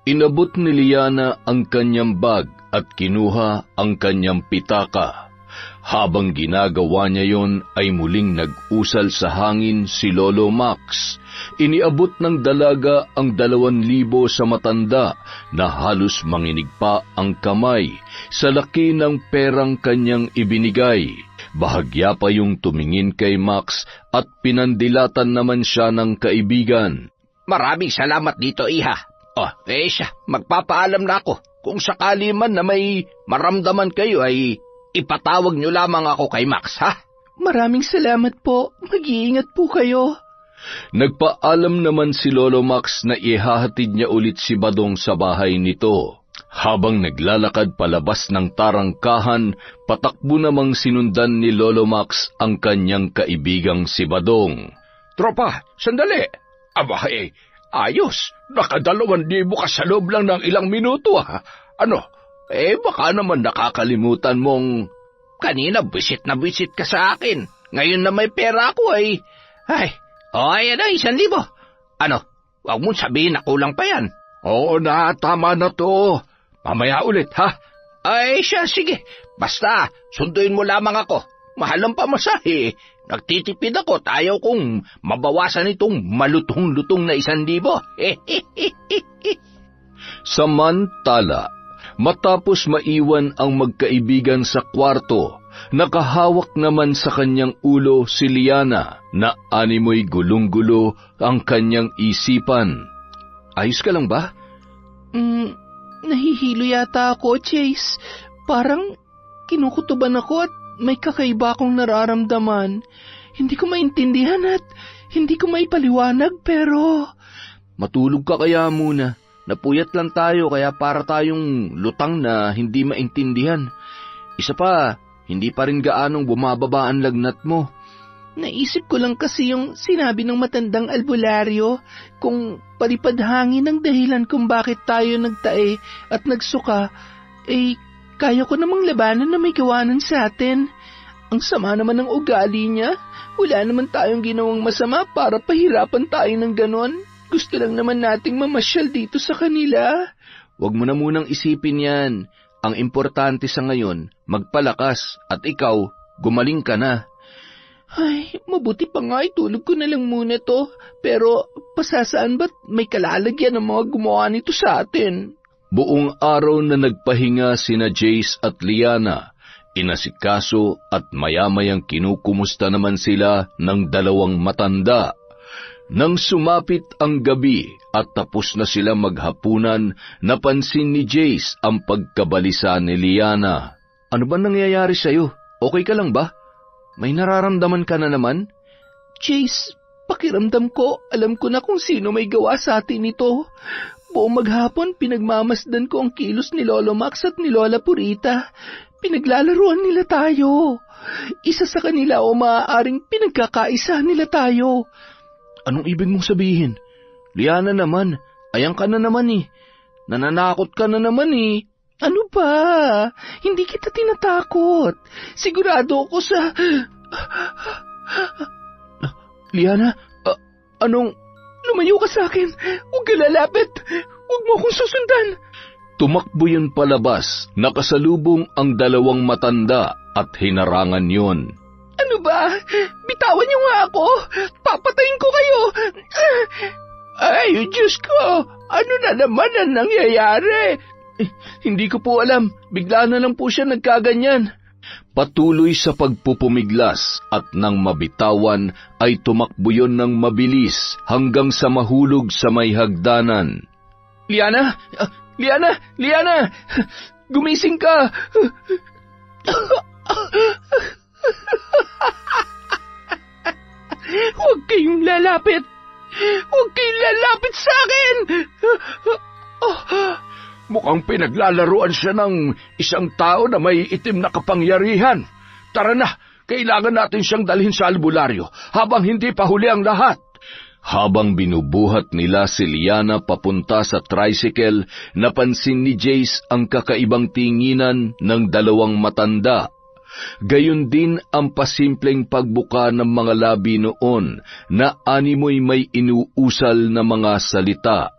Inabot ni Liana ang kanyang bag at kinuha ang kanyang pitaka. Habang ginagawa niya yon ay muling nag-usal sa hangin si Lolo Max. Iniabot ng dalaga ang 2,000 sa matanda na halos manginig pa ang kamay sa laki ng perang kanyang ibinigay. Bahagya pa yung tumingin kay Max at pinandilatan naman siya ng kaibigan. Maraming salamat dito, iha. Siya, magpapaalam na ako. Kung sakali man na may maramdaman kayo ay ipatawag niyo lamang ako kay Max, ha? Maraming salamat po. Mag-iingat po kayo. Nagpaalam naman si Lolo Max na ihahatid niya ulit si Badong sa bahay nito. Habang naglalakad palabas ng tarangkahan, patakbo namang sinundan ni Lolo Max ang kanyang kaibigang si Badong. Tropa, sandali! Aba, ayos! Naka 2,000 ka sa loob lang ng ilang minuto, ha? Ano? Baka naman nakakalimutan mong... Kanina bisit na bisit ka sa akin. Ngayon na may pera ako ay... Ayan na, 1,000. Ano? Huwag mong sabihin na kulang pa yan. Oo na, tama na to. Mamaya ulit, ha? Ay, siya, sige. Basta, sunduin mo lamang ako. Mahal ang pamasahe. Nagtitipid ako, tayo kung mabawasan itong malutong-lutong na 1,000. Samantala, matapos maiwan ang magkaibigan sa kwarto, nakahawak naman sa kanyang ulo si Liana na animoy gulong-gulo ang kanyang isipan. Ayos ka lang ba? Nahihilo yata ako, Chase. Parang kinukutuban ako at may kakaiba akong nararamdaman. Hindi ko maintindihan at hindi ko maipaliwanag pero... Matulog ka kaya muna. Napuyat lang tayo kaya para tayong lutang na hindi maintindihan. Isa pa, hindi pa rin gaanong bumababa ang lagnat mo. Naisip ko lang kasi yung sinabi ng matandang albularyo kung palipad hangin ang dahilan kung bakit tayo nagtae at nagsuka, kaya ko namang labanan na may gawanan sa atin. Ang sama naman ng ugali niya. Wala naman tayong ginawang masama para pahirapan tayo ng ganon. Gusto lang naman nating mamasyal dito sa kanila. Huwag mo na munang isipin yan. Ang importante sa ngayon, magpalakas at ikaw, gumaling ka na. Ay, mabuti pa nga itulog ko na lang muna to. Pero pasasaan ba't may kalalagyan ng mga gumawa nito sa atin? Buong araw na nagpahinga sina Jace at Liana, inasikaso at maya-mayang kinukumusta naman sila ng 2 matanda. Nang sumapit ang gabi at tapos na sila maghapunan, napansin ni Jace ang pagkabalisa ni Liana. Ano ba nangyayari sa'yo? Okay ka lang ba? May nararamdaman ka na naman? Chase, pakiramdam ko, alam ko na kung sino may gawa sa atin ito. Buong maghapon, pinagmamasdan ko ang kilos ni Lolo Max at ni Lola Purita. Pinaglalaruan nila tayo. Isa sa kanila o maaaring pinagkakaisa nila tayo. Anong ibig mong sabihin? Liana naman, ayan ka na naman eh. Nananakot ka na naman eh. Ano ba? Hindi kita tinatakot. Sigurado ako sa... Liana, anong... Lumayo ka sa akin. Huwag ka lalapit. Huwag mo akong susundan. Tumakbo yun palabas. Nakasalubong ang 2 matanda at hinarangan yun. Ano ba? Bitawan niyo nga ako. Papatayin ko kayo. Ay, Diyos ko! Ano na naman ang nangyayari? Hindi ko po alam. Bigla na lang po siya nagkaganyan. Patuloy sa pagpupumiglas at nang mabitawan ay tumakbo yon ng mabilis hanggang sa mahulog sa may hagdanan. Liana! Liana! Liana! Gumising ka! Huwag kayong lalapit! Huwag kayong lalapit sa akin! Mukhang pinaglalaruan siya ng isang tao na may itim na kapangyarihan. Tara na, kailangan natin siyang dalhin sa albularyo habang hindi pa huli ang lahat. Habang binubuhat nila si Liana papunta sa tricycle, napansin ni Jace ang kakaibang tinginan ng dalawang matanda. Gayon din ang pasimpleng pagbuka ng mga labi noon na animoy may inuusal na mga salita.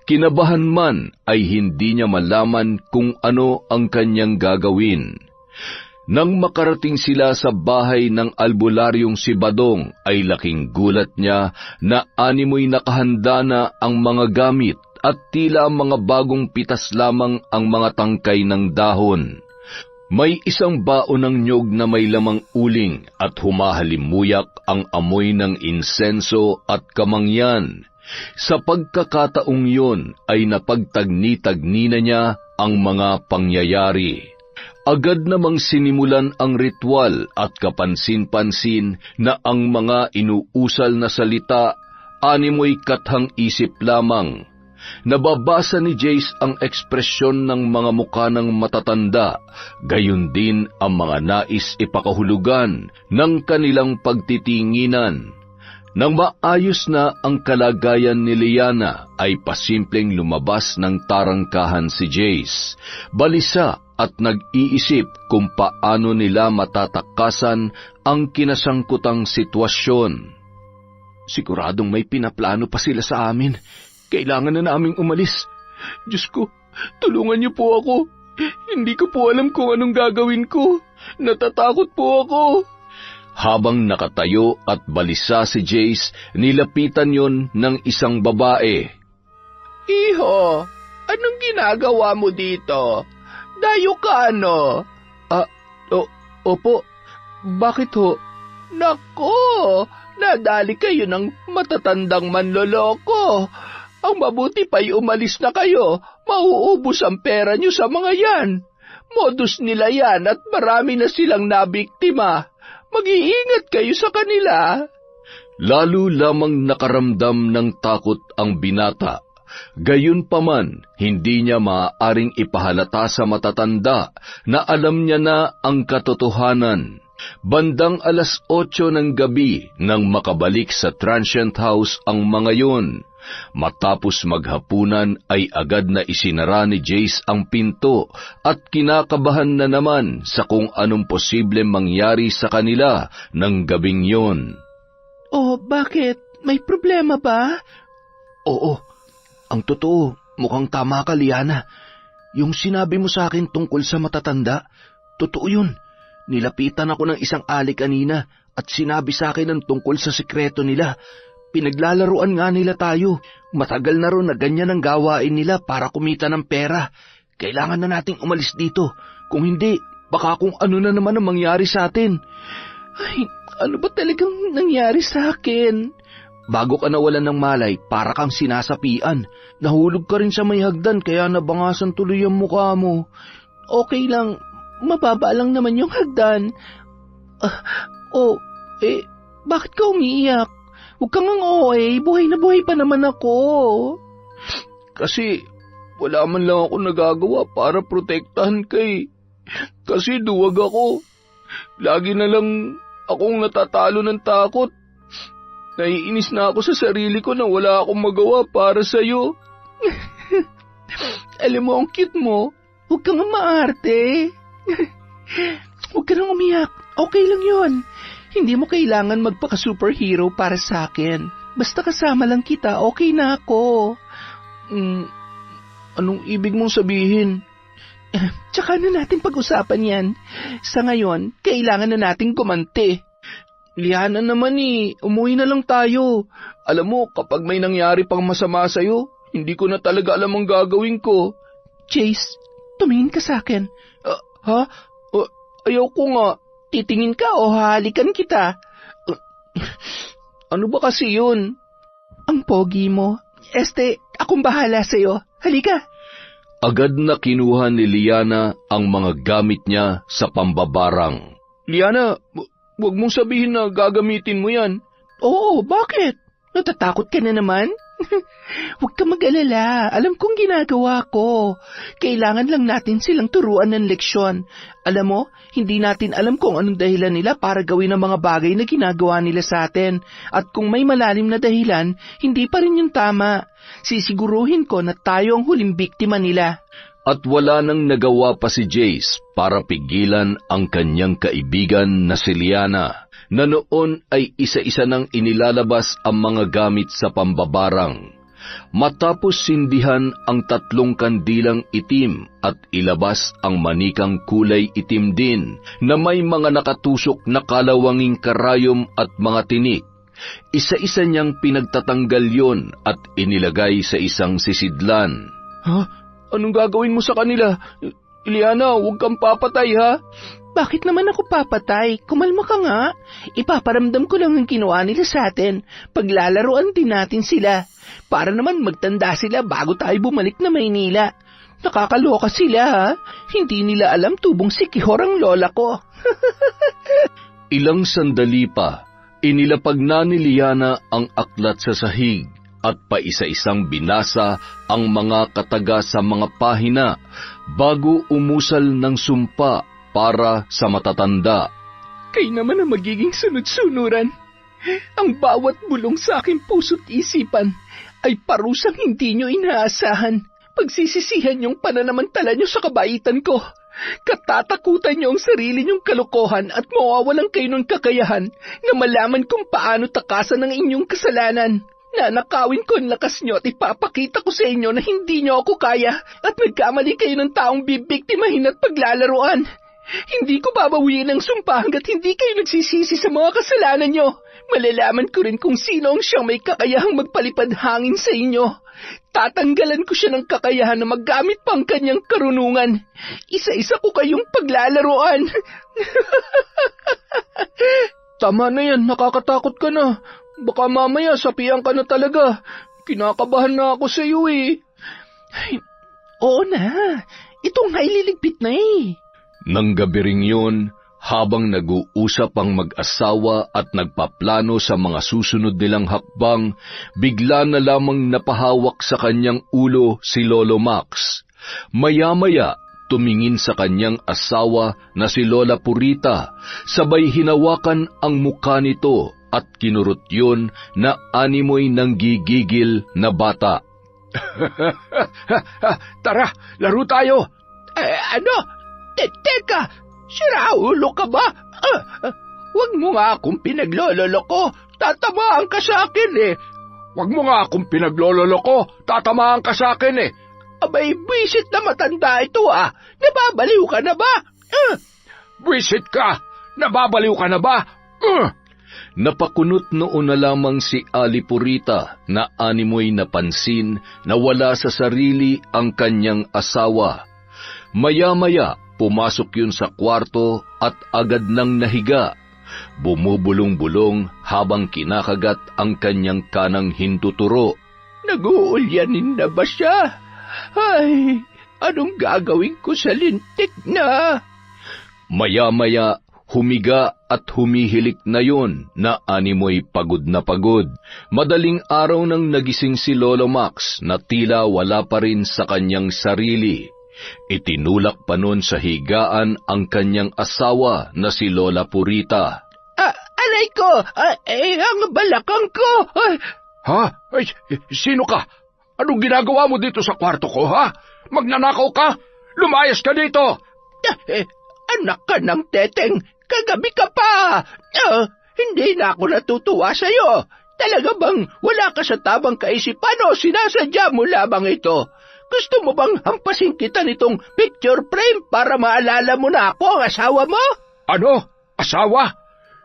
Kinabahan man ay hindi niya malaman kung ano ang kanyang gagawin. Nang makarating sila sa bahay ng albularyong si Badong ay laking gulat niya na animoy nakahanda na ang mga gamit at tila mga bagong pitas lamang ang mga tangkay ng dahon. May isang baon ng nyog na may lamang uling at humahalimuyak ang amoy ng insenso at kamangyan. Sa pagkakataong yun ay napagtagni-tagni na niya ang mga pangyayari. Agad namang sinimulan ang ritual at kapansin-pansin na ang mga inuusal na salita animoy kathang isip lamang. Nababasa ni Jace ang ekspresyon ng mga mukha ng matatanda, gayon din ang mga nais ipakahulugan ng kanilang pagtitinginan. Nang maayos na ang kalagayan ni Liana, ay pasimpleng lumabas ng tarangkahan si Jace. Balisa at nag-iisip kung paano nila matatakasan ang kinasangkutang sitwasyon. Siguradong may pinaplano pa sila sa amin. Kailangan na naming umalis. Diyos ko, tulungan niyo po ako. Hindi ko po alam kung anong gagawin ko. Natatakot po ako. Habang nakatayo at balisa si Jace, nilapitan yon ng isang babae. Iho, anong ginagawa mo dito? Dayo ka, ano? Opo. Bakit ho? Nako, nadali kayo ng matatandang manloloko. Ang mabuti pa'y umalis na kayo. Mauubos ang pera nyo sa mga yan. Modus nila yan at marami na silang nabiktima. Mag-iingat kayo sa kanila. Lalo lamang nakaramdam ng takot ang binata. Gayunpaman, hindi niya maaaring ipahalata sa matatanda na alam niya na ang katotohanan. Bandang 8:00 ng gabi nang makabalik sa transient house ang mga yun. Matapos maghapunan ay agad na isinara ni Jace ang pinto at kinakabahan na naman sa kung anong posibleng mangyari sa kanila ng gabing yon. Oh, bakit? May problema ba? Oo. Ang totoo, mukhang tama ka, Liana. Yung sinabi mo sa akin tungkol sa matatanda, totoo yun. Nilapitan ako ng isang ali kanina at sinabi sa akin ang tungkol sa sikreto nila. Pinaglalaruan nga nila tayo. Matagal na ron na ganyan ang gawain nila para kumita ng pera. Kailangan na nating umalis dito. Kung hindi, baka kung ano na naman ang mangyari sa atin. Ay, ano ba talagang nangyari sa akin? Bago ka nawalan ng malay, para kang sinasapian. Nahulog ka rin sa may hagdan kaya nabangasan tuloy ang mukha mo. Okay lang, mababa lang naman yung hagdan. Bakit ka umiiyak? Huwag kang buhay na buhay pa naman ako. Kasi wala man lang ako nagagawa para protektahan kay. Kasi duwag ako. Lagi na lang akong natatalo ng takot. Naiinis na ako sa sarili ko na wala akong magawa para sa'yo. Alam mo, ang cute mo. Huwag kang maarte. Huwag ka nang umiyak. Okay lang yon. Hindi mo kailangan magpaka-superhero para sa akin. Basta kasama lang kita, okay na ako. Anong ibig mong sabihin? Tsaka na natin pag-usapan yan. Sa ngayon, kailangan na nating gumanti. Liana naman umuwi na lang tayo. Alam mo, kapag may nangyari pang masama sa'yo, hindi ko na talaga alam ang gagawin ko. Chase, tumingin ka sa akin. Ha? Ayaw ko nga. Titingin ka o hahalikan kita. Ano ba kasi yun? Ang pogi mo. Akong bahala sa'yo. Halika. Agad na kinuha ni Liana ang mga gamit niya sa pambabarang. Liana, huwag mong sabihin na gagamitin mo yan. Oo, bakit? Natatakot ka na naman? Huwag ka mag-alala. Alam kong ginagawa ko. Kailangan lang natin silang turuan ng leksyon. Alam mo, hindi natin alam kung anong dahilan nila para gawin ang mga bagay na ginagawa nila sa atin. At kung may malalim na dahilan, hindi pa rin yung tama. Sisiguruhin ko na tayo ang huling biktima nila. At wala nang nagawa pa si Jace para pigilan ang kanyang kaibigan na si Liana, na noon ay isa-isa nang inilalabas ang mga gamit sa pambabarang. Matapos sindihan ang 3 kandilang itim at ilabas ang manikang kulay itim din na may mga nakatusok na kalawanging karayom at mga tinik, isa-isa niyang pinagtatanggal yon at inilagay sa isang sisidlan. Ha? Anong gagawin mo sa kanila? Liana, huwag kang papatay ha? Bakit naman ako papatay? Kumalma ka nga. Ipaparamdam ko lang ang ginawa nila sa atin. Paglalaroan din natin sila. Para naman magtanda sila bago tayo bumalik na Maynila. Nakakaloka sila ha? Hindi nila alam tubong sikihor ang lola ko. Ilang sandali pa, inilapag na ni Liana ang aklat sa sahig at paisa-isang binasa ang mga kataga sa mga pahina bago umusal ng sumpa para sa matatanda. Kayo naman ang magiging sunod-sunuran. Ang bawat bulong sa aking puso't isipan ay parusang hindi nyo inaasahan. Pagsisisihan yung pananamantala nyo sa kabaitan ko. Katatakutan nyo ang sarili nyong kalokohan at mawawalan kayo ng kakayahan na malaman kung paano takasan ang inyong kasalanan. Nanakawin ko ang lakas nyo at ipapakita ko sa inyo na hindi nyo ako kaya at nagkamali kayo ng taong bibiktimahin at paglalaruan. Hindi ko babawiin ang sumpa hanggat hindi kayo nagsisisi sa mga kasalanan nyo. Malalaman ko rin kung sino ang siyang may kakayahang magpalipad hangin sa inyo. Tatanggalan ko siya ng kakayahan na maggamit pang kanyang karunungan. Isa-isa ko kayong paglalaruan. Tama na yan, nakakatakot ka na. Baka mamaya sapian ka na talaga. Kinakabahan na ako sa iyo eh. Ay, oo na, itong haililigpit na eh. Nang gabi ring yun, habang nag-uusap ang mag-asawa at nagpaplano sa mga susunod nilang hakbang, bigla na lamang napahawak sa kanyang ulo si Lolo Max. Maya-maya, tumingin sa kanyang asawa na si Lola Purita, sabay hinawakan ang mukha nito at kinurot yun na animoy ng gigigil na bata. Tara, laro tayo! Ano? Teka, siraulo ka ba? Huwag mo nga akong pinaglololoko. Tatamaan ka sa akin eh. Huwag mo nga akong pinaglololoko. Tatamaan ka sa akin eh. Abay, buwisit na matanda ito ah. Nababaliw ka na ba? Buwisit ka! Nababaliw ka na ba? Napakunot noon na lamang si Ali Purita na animoy napansin na wala sa sarili ang kanyang asawa. Maya-maya, pumasok yun sa kwarto at agad nang nahiga. Bumubulong-bulong habang kinakagat ang kanyang kanang hintuturo. Nag-uulyanin na ba siya? Ay, anong gagawin ko sa lintik na? Maya-maya, humiga at humihilik na yon na animoy pagod na pagod. Madaling araw nang nagising si Lolo Max na tila wala pa rin sa kanyang sarili. Itinulak pa nun sa higaan ang kanyang asawa na si Lola Purita. Alay ko! Ang balakang ko! Ha? Ay, sino ka? Anong ginagawa mo dito sa kwarto ko, ha? Magnanakaw ka? Lumayas ka dito! Anak ka ng teteng! Kagabi ka pa! Hindi na ako natutuwa sa'yo. Talaga bang wala ka sa tabang kaisipan o sinasadya mo lamang ito? Gusto mo bang hampasin kita nitong picture frame para maalala mo na ako ang asawa mo? Ano? Asawa?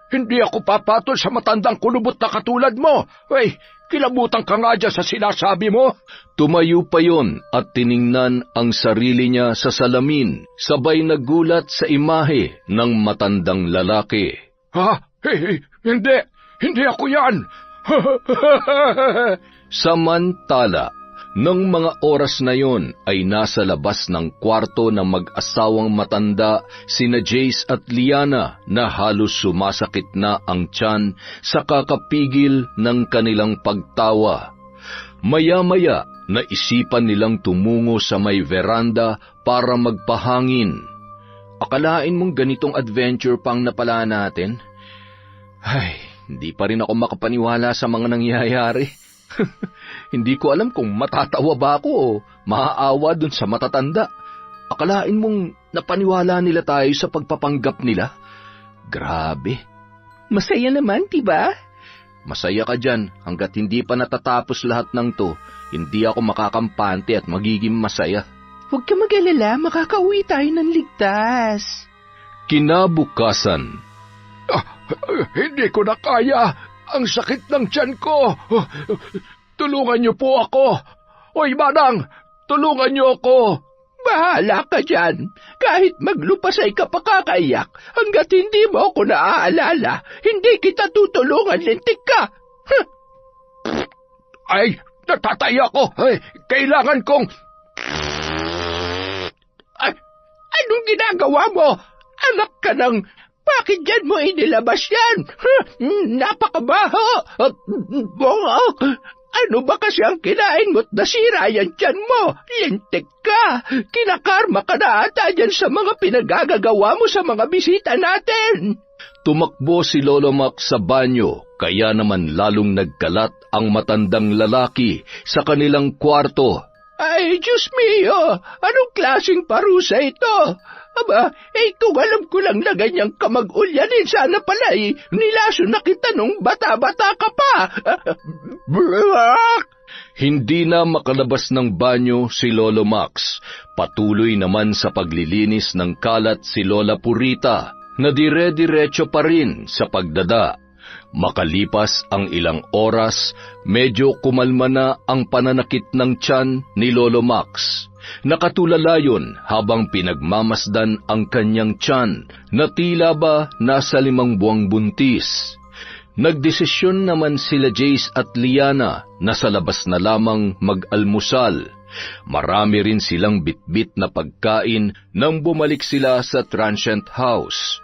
Hindi ako papatol sa matandang kulubot na katulad mo. Ay, kilabutan ka nga dyan sa sinasabi mo. Tumayo pa yon at tiningnan ang sarili niya sa salamin, sabay nagulat sa imahe ng matandang lalaki. Ha? Hindi ako yan. Samantala, nang mga oras na yon ay nasa labas ng kwarto ng mag-asawang matanda sina Jace at Liana na halos sumasakit na ang tiyan sa kakapigil ng kanilang pagtawa. Maya-maya, naisipan nilang tumungo sa may veranda para magpahangin. Akalain mong ganitong adventure pang napala natin? Ay, hindi pa rin ako makapaniwala sa mga nangyayari. Hindi ko alam kung matatawa ba ako o maaawa dun sa matatanda. Akalain mong napaniwala nila tayo sa pagpapanggap nila? Grabe. Masaya naman, diba? Masaya ka dyan hanggat hindi pa natatapos lahat ng to. Hindi ako makakampante at magiging masaya. Huwag ka mag-alala, makakauwi tayo ng ligtas. Kinabukasan. Hindi ko na kaya. Ang sakit ng tiyan ko. Tulungan niyo po ako. Oy, Manang, tulungan niyo ako. Bahala ka dyan. Kahit maglupasay ka pa kakaiyak, hanggat hindi mo ako naaalala, hindi kita tutulungan, lintik ka. Ay, natatay ako. Ay, kailangan kong... Ay, anong ginagawa mo? Anak ka ng... Bakit dyan mo inilabas yan? Napakabaho! Ano ba kasi ang kinain mo't nasira yan dyan mo? Lintik ka! Kinakarma ka na ata dyan sa mga pinagagagawa mo sa mga bisita natin! Tumakbo si Lolo Max sa banyo, kaya naman lalong nagkalat ang matandang lalaki sa kanilang kwarto. Ay, Diyos mio! Anong klaseng parusa ito? Aba, kung alam ko lang na ganyang kamag-ulyanin, sana pala nilaso na kita nung bata-bata ka pa. Hindi na makalabas ng banyo si Lolo Max. Patuloy naman sa paglilinis ng kalat si Lola Purita, na dire-diretso pa rin sa pagdada. Makalipas ang ilang oras, medyo kumalma na ang pananakit ng tiyan ni Lolo Max. Nakatulala yun habang pinagmamasdan ang kanyang tiyan na tila ba nasa 5 buwang buntis. Nagdesisyon naman sila Jace at Liana na sa labas na lamang mag-almusal. Marami rin silang bitbit na pagkain nang bumalik sila sa transient house.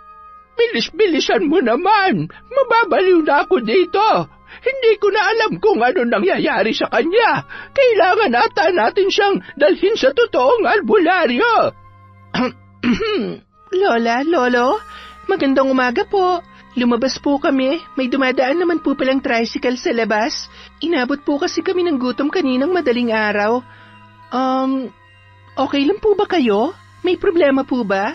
Bilis-bilisan mo naman! Mababaliw na ako dito! Hindi ko na alam kung ano nangyayari sa kanya. Kailangan ata natin siyang dalhin sa totoong albularyo. Lola, Lolo, magandang umaga po. Lumabas po kami. May dumadaan naman po palang tricycle sa labas. Inabot po kasi kami ng gutom kaninang madaling araw. Okay lang po ba kayo? May problema po ba?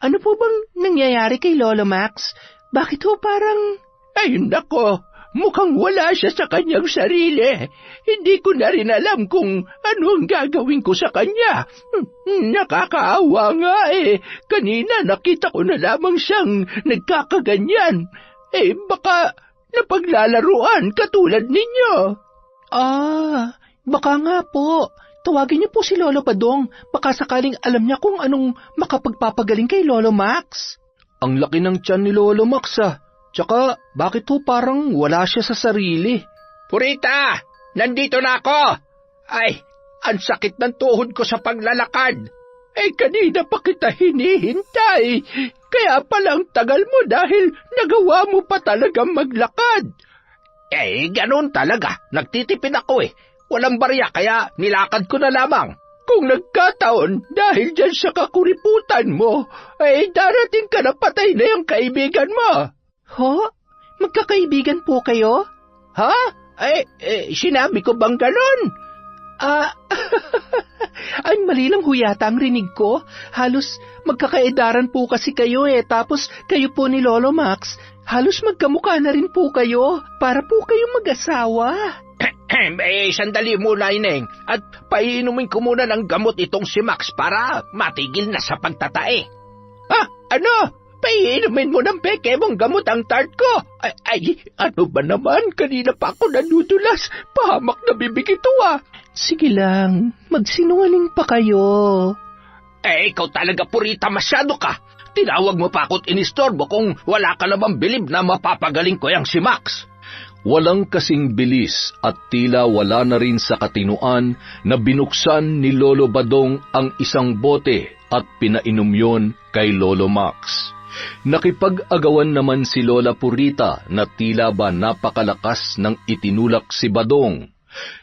Ano po bang nangyayari kay Lolo Max? Bakit ho parang... Ay, nako! Mukhang wala siya sa kanyang sarili. Hindi ko na rin alam kung ano ang gagawin ko sa kanya. Nakakaawa nga Kanina nakita ko na lamang siyang nagkakaganyan. Baka napaglalaruan katulad ninyo. Baka nga po. Tawagin niyo po si Lolo Padong. Baka sakaling alam niya kung anong makapagpapagaling kay Lolo Max. Ang laki ng tiyan ni Lolo Max Tsaka, bakit ho parang wala siya sa sarili? Purita! Nandito na ako! Ay, ang sakit ng tuhod ko sa paglalakad. Kanina pa kita hinihintay. Kaya palang tagal mo dahil nagawa mo pa talagang maglakad. Ganun talaga. Nagtitipid ako Walang barya kaya nilakad ko na lamang. Kung nagkataon dahil dyan sa kakuriputan mo, darating ka na patay na yung kaibigan mo. Ho? Magkakaibigan po kayo? Ha? Sinabi ko bang ganon? Ay, mali lang ho yata ang rinig ko. Halos magkakaedaran po kasi kayo tapos kayo po ni Lolo Max. Halos magkamukha na rin po kayo. Para po kayong mag-asawa. Sandali muna, Ineng. At paiinumin ko muna ng gamot itong si Max para matigil na sa pagtatae. Ano? Paiinumin mo ng peke mong gamot ang tart ko. Ay, ano ba naman? Kanina pa ako nadudulas. Pahamak na bibig ito ah. Sige lang, magsinungaling pa kayo. Ikaw talaga Purita, masyado ka. Tinawag mo pa ako't inistorbo kung wala ka namang bilib na mapapagaling ko yang si Max. Walang kasing bilis at tila wala na rin sa katinuan na binuksan ni Lolo Badong ang isang bote at pinainom yon kay Lolo Max. Nakipag-agawan naman si Lola Purita na tila ba napakalakas ng itinulak si Badong.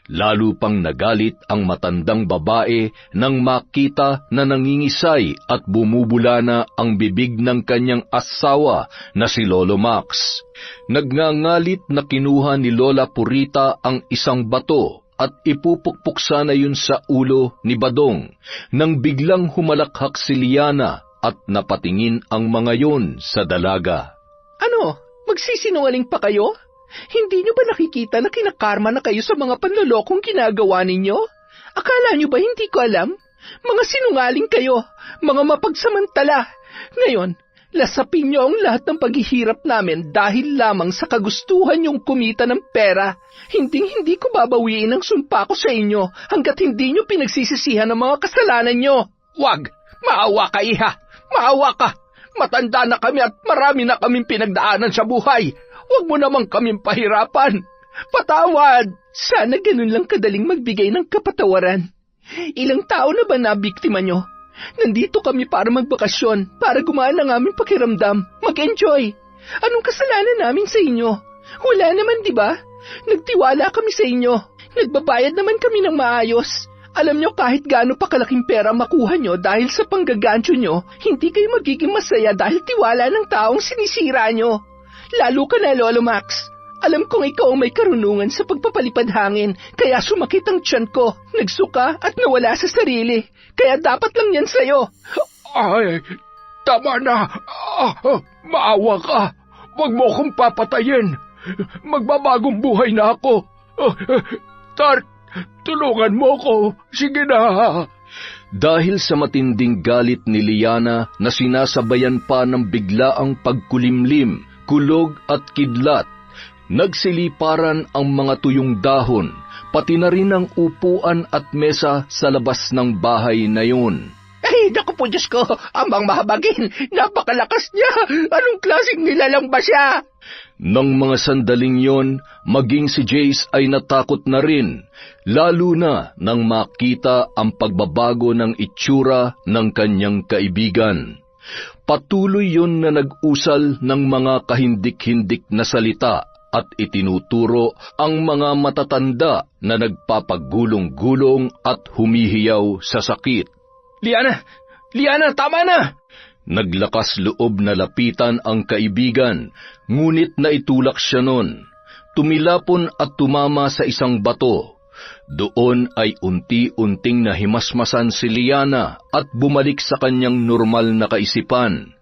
Lalo pang nagalit ang matandang babae nang makita na nangingisay at bumubula na ang bibig ng kanyang asawa na si Lolo Max. Nagngangalit na kinuha ni Lola Purita ang isang bato at ipupukpok sana yun sa ulo ni Badong nang biglang humalakhak si Liana at napatingin ang mga yun sa dalaga. Ano? Magsisinungaling pa kayo? Hindi nyo ba nakikita na kinakarma na kayo sa mga panlolokong ginagawa ninyo? Akala nyo ba hindi ko alam? Mga sinungaling kayo, mga mapagsamantala. Ngayon, lasapin nyo ang lahat ng paghihirap namin dahil lamang sa kagustuhan nyong kumita ng pera. Hindi ko babawiin ang sumpa ko sa inyo hanggat hindi nyo pinagsisisihan ang mga kasalanan nyo. Wag! Maawa ka, iha! Maawa ka! Matanda na kami at marami na kaming pinagdaanan sa buhay. Huwag mo naman kaming pahirapan. Patawad! Sana ganun lang kadaling magbigay ng kapatawaran. Ilang tao na ba nabiktima nyo? Nandito kami para magbakasyon, para gumaan ang aming pakiramdam, mag-enjoy. Anong kasalanan namin sa inyo? Wala naman, di ba? Nagtiwala kami sa inyo. Nagbabayad naman kami ng maayos. Alam nyo kahit gaano pa kalaking pera makuha nyo dahil sa panggagancho nyo, hindi kayo magiging masaya dahil tiwala ng taong sinisira nyo. Lalo ka na, Lolo Max. Alam kong ikaw ang may karunungan sa pagpapalipad hangin, kaya sumakit ang tiyan ko, nagsuka at nawala sa sarili. Kaya dapat lang yan sa'yo. Ay, tama na. Maawa ka. Huwag mo akong papatayin. Magbabagong buhay na ako. Tart, tulungan mo ko. Sige na. Dahil sa matinding galit ni Liana na sinasabayan pa ng biglaang pagkulimlim, kulog at kidlat, nagsiliparan ang mga tuyong dahon, pati na rin ang upuan at mesa sa labas ng bahay na yun. Ay, naku po Diyos ko, amang mahabagin, napakalakas niya, anong klaseng nilalang ba siya? Nang mga sandaling yon, maging si Jace ay natakot na rin, lalo na nang makita ang pagbabago ng itsura ng kanyang kaibigan. Patuloy yon na nag-usal ng mga kahindik-hindik na salita at itinuturo ang mga matatanda na nagpapagulong-gulong at humihiyaw sa sakit. Liana, tama na! Naglakas loob na lapitan ang kaibigan, ngunit naitulak siya nun. Tumilapon at tumama sa isang bato. Doon ay unti-unting nahimasmasan si Liana at bumalik sa kanyang normal na kaisipan.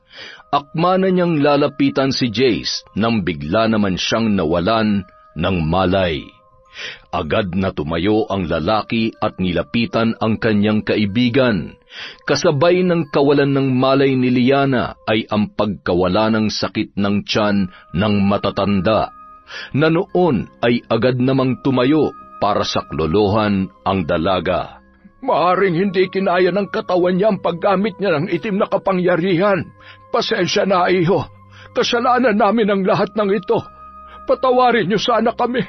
Akma na niyang lalapitan si Jace nang bigla naman siyang nawalan ng malay. Agad na tumayo ang lalaki at nilapitan ang kanyang kaibigan. Kasabay ng kawalan ng malay ni Liana ay ang pagkawala ng sakit ng tiyan ng matatanda, na noon ay agad namang tumayo para saklolohan ang dalaga. Maaring hindi kinaya ng katawan niya ang paggamit niya ng itim na kapangyarihan. Pasensya na, iho. Kasalanan namin ang lahat ng ito. Patawarin niyo sana kami.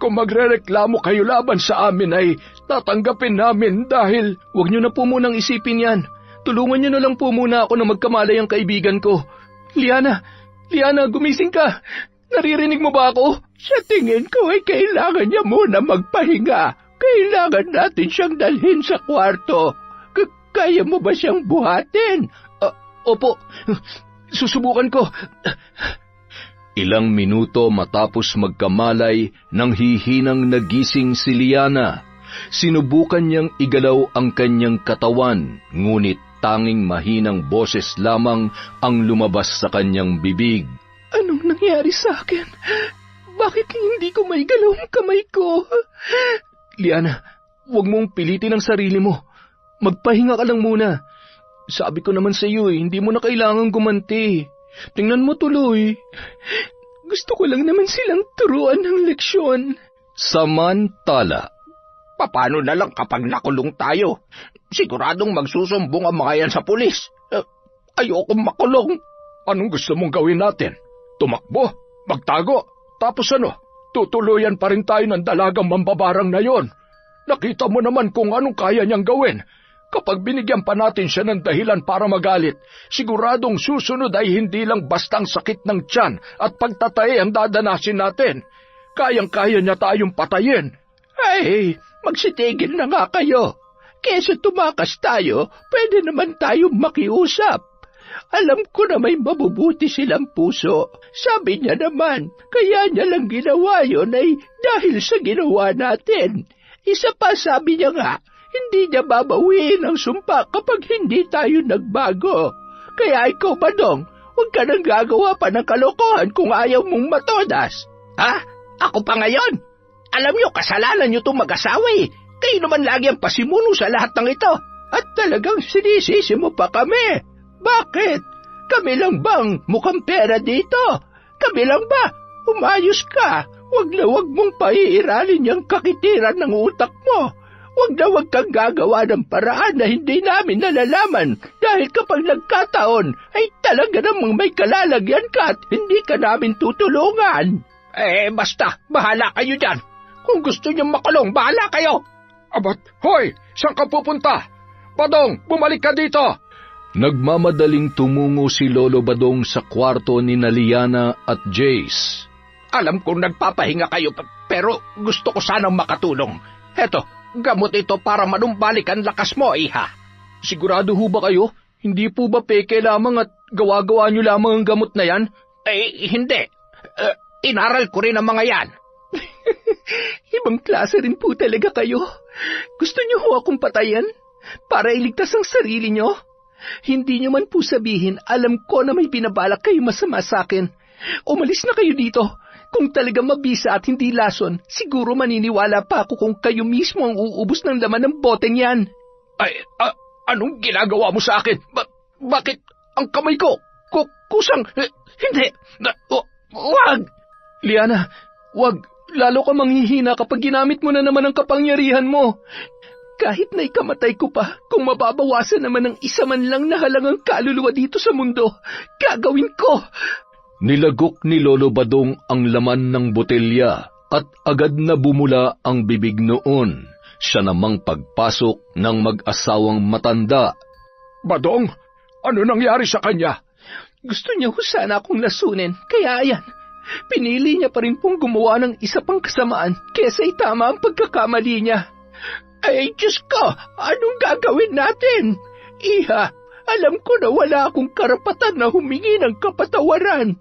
Kung magrereklamo kayo laban sa amin ay tatanggapin namin dahil... Huwag niyo na po munang isipin yan. Tulungan niyo na lang po muna ako na magkamalay ang kaibigan ko. Liana, gumising ka. Naririnig mo ba ako? Sa tingin ko ay kailangan niya muna magpahinga. Kailangan natin siyang dalhin sa kwarto. Kaya mo ba siyang buhatin? Opo, susubukan ko. Ilang minuto matapos magkamalay nang hihinang nagising si Liana. Sinubukan niyang igalaw ang kanyang katawan, ngunit tanging mahinang boses lamang ang lumabas sa kanyang bibig. Anong nangyari sa akin? Bakit hindi ko maigalaw ang kamay ko? Liana, huwag mong pilitin ang sarili mo. Magpahinga ka lang muna. Sabi ko naman sa iyo hindi mo na kailangang gumanti. Tingnan mo tuloy. Gusto ko lang naman silang turuan ng leksyon. Samantala, Paano na lang kapag nakulong tayo? Siguradong magsusumbong ang mga yan sa pulis. Ayokong makulong. Anong gusto mong gawin natin? Tumakbo? Magtago? Tapos ano? Tutuluyan pa rin tayo ng dalagang mambabarang na yon. Nakita mo naman kung anong kaya niyang gawin. Kapag binigyan pa natin siya ng dahilan para magalit, siguradong susunod ay hindi lang bastang sakit ng tiyan at pagtatay ang dadanasin natin. Kayang-kaya niya tayong patayin. Ay, magsitigil na nga kayo. Kesa tumakas tayo, pwede naman tayong makiusap. Alam ko na may mabubuti silang puso. Sabi niya naman, kaya niya lang ginawa yun ay dahil sa ginawa natin. Isa pa sabi niya nga, hindi niya babawiin ang sumpa kapag hindi tayo nagbago. Kaya ikaw, Badong, huwag ka nang gagawa pa ng kalokohan kung ayaw mong matodas. Ha? Ako pa ngayon? Alam niyo, kasalanan niyo itong mag-asawa eh. Kayo naman lagi ang pasimuno sa lahat ng ito. At talagang sinisisi mo pa kami. Bakit? Kami lang bang mukhang pera dito? Kami lang ba? Umayos ka. Huwag na huwag mong paiiralin yung kakitiran ng utak mo. Huwag na huwag kang gagawa ng paraan na hindi namin nalalaman dahil kapag nagkataon ay talaga namang may kalalagyan ka at hindi ka namin tutulungan. Basta, bahala kayo dyan. Kung gusto niyong makulong, bahala kayo. Abat, hoy, saan ka pupunta? Badong, bumalik ka dito. nagmamadaling tumungo si Lolo Badong sa kwarto ni Liana at Jace. Alam kong nagpapahinga kayo, pero gusto ko sanang makatulong. Heto, gamot ito para manumbalik ang lakas mo, iha. Sigurado ho ba kayo? Hindi po ba peke lamang at gawa-gawa niyo lamang ang gamot na yan? Hindi. Inaral ko rin ang mga yan. Ibang klase rin po talaga kayo. Gusto niyo ho akong patayan? Para iligtas ang sarili niyo? Hindi niyo man po sabihin, alam ko na may binabalak kayo masama sa akin. Umalis na kayo dito. Kung talaga mabisa at hindi lason, siguro maniniwala pa ako kung kayo mismo ang uubos ng laman ng boteng yan. Anong ginagawa mo sa akin? Bakit ang kamay ko? Kusang... Hindi! Wag! Liana, wag. Lalo ka manghihina kapag ginamit mo na naman ang kapangyarihan mo. Kahit na ikamatay ko pa, kung mababawasan naman ng isa man lang na halangang kaluluwa dito sa mundo, gagawin ko. Nilagok ni Lolo Badong ang laman ng botelya at agad na bumula ang bibig noon. Siya namang pagpasok ng mag-asawang matanda. Badong, ano nangyari sa kanya? Gusto niya ho sana akong lasunin, kaya ayan. Pinili niya pa rin pong gumawa ng isa pang kasamaan kesa itama ang pagkakamali niya. Ay, Diyos ko, anong gagawin natin? Iha, alam ko na wala akong karapatan na humingi ng kapatawaran,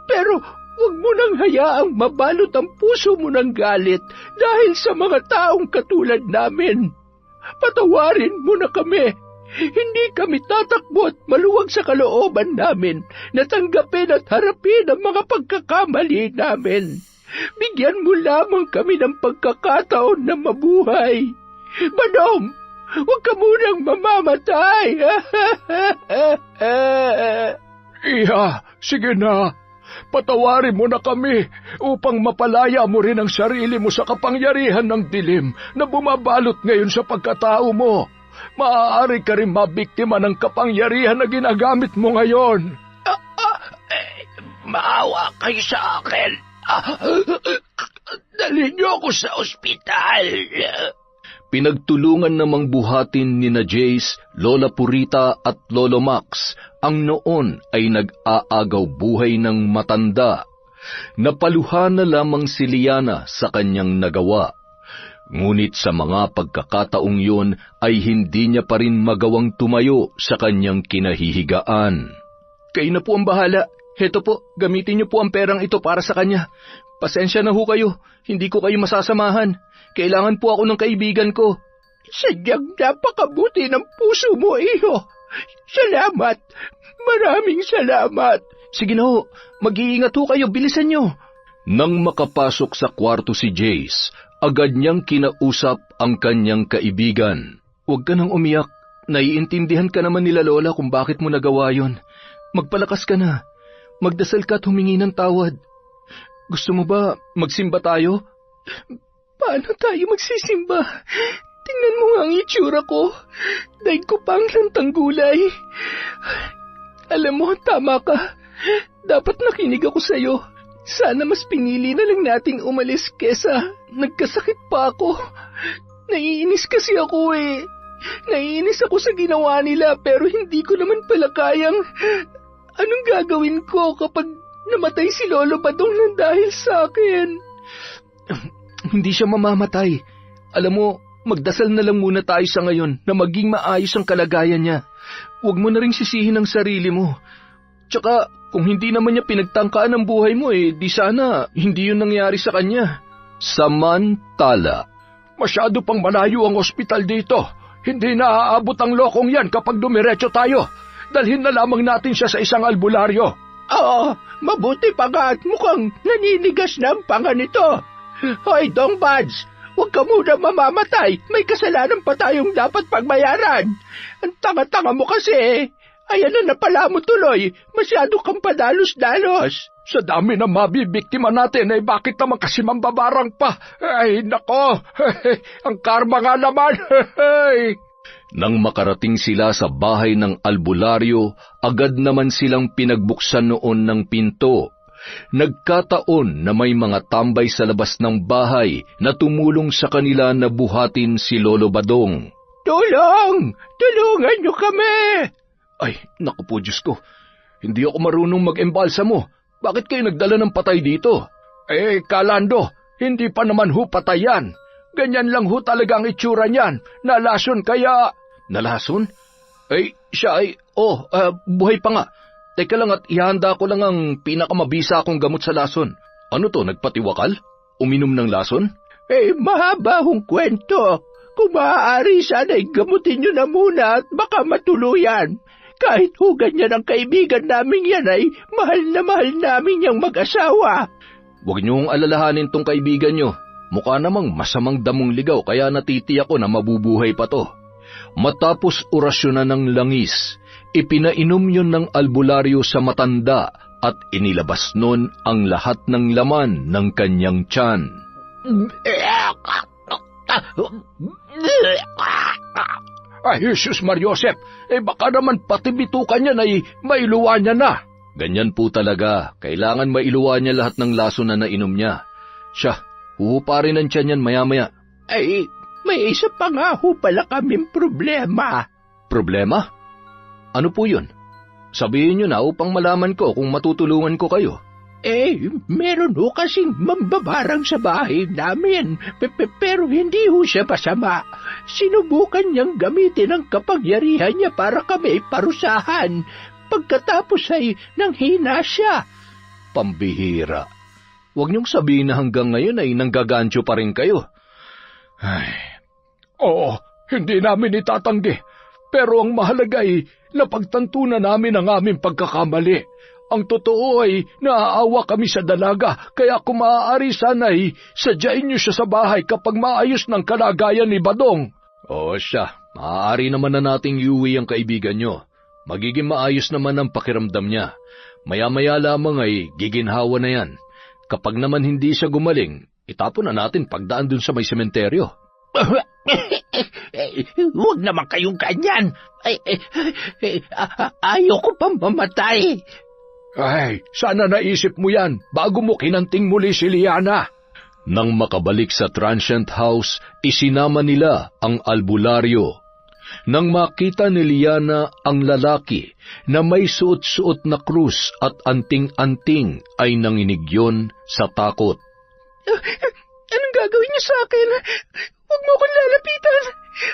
pero huwag mo nang hayaang mabalot ang puso mo ng galit dahil sa mga taong katulad namin. Patawarin mo na kami. Hindi kami tatakbo at maluwag sa kalooban namin na tanggapin at harapin ang mga pagkakamali namin. Bigyan mo lamang kami ng pagkakataon na mabuhay. Badong, huwag ka munang mamamatay. Iha, sige na. Patawarin mo na kami upang mapalaya mo rin ang sarili mo sa kapangyarihan ng dilim na bumabalot ngayon sa pagkatao mo. Maaari ka rin mabiktima ng kapangyarihan na ginagamit mo ngayon. Maawa kayo sa akin. Dalhin niyo ako sa ospital. Pinagtulungan namang buhatin ni Jace, Lola Purita at Lolo Max ang noon ay nag-aagaw buhay ng matanda. Napaluha na lamang si Liana sa kanyang nagawa. Ngunit sa mga pagkakataong yun ay hindi niya pa rin magawang tumayo sa kanyang kinahihigaan. Kayo na po ang bahala. Heto po, gamitin niyo po ang perang ito para sa kanya. Pasensya na ho kayo, hindi ko kayo masasamahan. Kailangan po ako ng kaibigan ko. Sadyang napakabuti ng puso mo, iho. Salamat. Maraming salamat. Sige na ho, mag-iingat ho kayo, bilisan niyo. Nang makapasok sa kwarto si Jace, agad niyang kinausap ang kanyang kaibigan. Huwag ka nang umiyak. Naiintindihan ka naman nila Lola kung bakit mo nagawa yon. Magpalakas ka na. magdasal ka at humingi ng tawad. Gusto mo ba magsimba tayo? Paano tayo magsisimba? Tingnan mo nga ang itsura ko. Daig ko pang lantang gulay. Alam mo, tama ka. Dapat nakinig ako sa'yo. Sana mas pinili na lang nating umalis kesa nagkasakit pa ako. Naiinis kasi ako eh. Naiinis ako sa ginawa nila pero hindi ko naman pala kayang... Anong gagawin ko kapag namatay si Lolo Badong nang dahil sa akin? Hindi siya mamamatay. Alam mo, magdasal na lang muna tayo sa ngayon na maging maayos ang kalagayan niya. Huwag mo na ring sisihin ang sarili mo. Tsaka, kung hindi naman niya pinagtangkaan ang buhay mo di sana hindi yun nangyari sa kanya. Samantala, Masyado pang malayo ang ospital dito. Hindi na aabot ang lokong yan kapag dumiretso tayo. Dalhin na lamang natin siya sa isang albularyo. Oo, mabuti pa nga at mukhang naninigas na ang panga nito. Hoy, Dong Bads, huwag ka muna mamamatay. May kasalanan pa tayong dapat pagbayaran. Ang tanga-tanga mo kasi. Ayan na napala mo tuloy. Masyado kang padalos-dalos. Sa dami na mabibiktima natin, bakit naman kasi mambabarang pa? Ay, nako! Ang karma nga naman! Nang makarating sila sa bahay ng albularyo, agad naman silang pinagbuksan noon ng pinto. Nagkataon na may mga tambay sa labas ng bahay na tumulong sa kanila na buhatin si Lolo Badong. Tulong! Tulungan niyo kami! Ay, naku po Diyos ko. Hindi ako marunong mag-embalsa mo. Bakit kayo nagdala ng patay dito? Kalando, hindi pa naman ho patay yan. Ganyan lang ho talaga ang itsura niyan. Nalason kaya... Nalason? Siya buhay pa nga. Teka lang at ihanda ko lang ang pinakamabisa akong gamot sa lason. Ano to, nagpatiwakal? Uminom ng lason? Mahaba hong kwento. Kung maaari sana'y gamutin niyo na muna at baka matuluyan. Kahit ho ganyan ang kaibigan namin yan ay mahal na mahal namin yung mag-asawa. Huwag niyong alalahanin tong kaibigan niyo. Mukha namang masamang damong ligaw kaya natitiyak ko na mabubuhay pa to. Matapos orasyonan ng langis, ipinainom yun ng albularyo sa matanda at inilabas nun ang lahat ng laman ng kanyang tiyan. Ay, Jesus Mariosep, baka naman pati bitukan niya na mailuwa niya na. Ganyan po talaga, kailangan mailuwa niya lahat ng laso na nainom niya. Siya, huhuparin ang tiyan yan maya-maya. May isa pa nga ho pala kaming problema. Problema? Ano po yun? Sabihin niyo na upang malaman ko kung matutulungan ko kayo. Meron ho kasing mambabarang sa bahay namin, pero hindi ho siya masama. Sinubukan niyang gamitin ang kapangyarihan niya para kami parusahan. Pagkatapos ay nanghina siya. Pambihira. Huwag niyong sabihin na hanggang ngayon ay nanggagancho pa rin kayo. Oo, hindi namin itatanggi. Pero ang mahalaga ay napagtanto na namin ang aming pagkakamali. Ang totoo ay naaawa kami sa dalaga, kaya kung maaari sana'y sadyain niyo siya sa bahay kapag maayos ng kalagayan ni Badong. Oo siya, maaari naman na nating iuwi ang kaibigan niyo. Magiging maayos naman ang pakiramdam niya. Maya-maya lamang ay giginhawa na yan. Kapag naman hindi siya gumaling, itapon na natin pagdaan dun sa may sementeryo. Huwag naman kayong ganyan. Ayoko pang mamatay. Sana naisip mo yan bago mo kinanting muli si Liana. Nang makabalik sa transient house, isinama nila ang albularyo. Nang makita ni Liana ang lalaki na may suot-suot na krus at anting-anting ay nanginig yun sa takot. Anong gagawin niyo sa akin? Huwag mo akong lalapitan.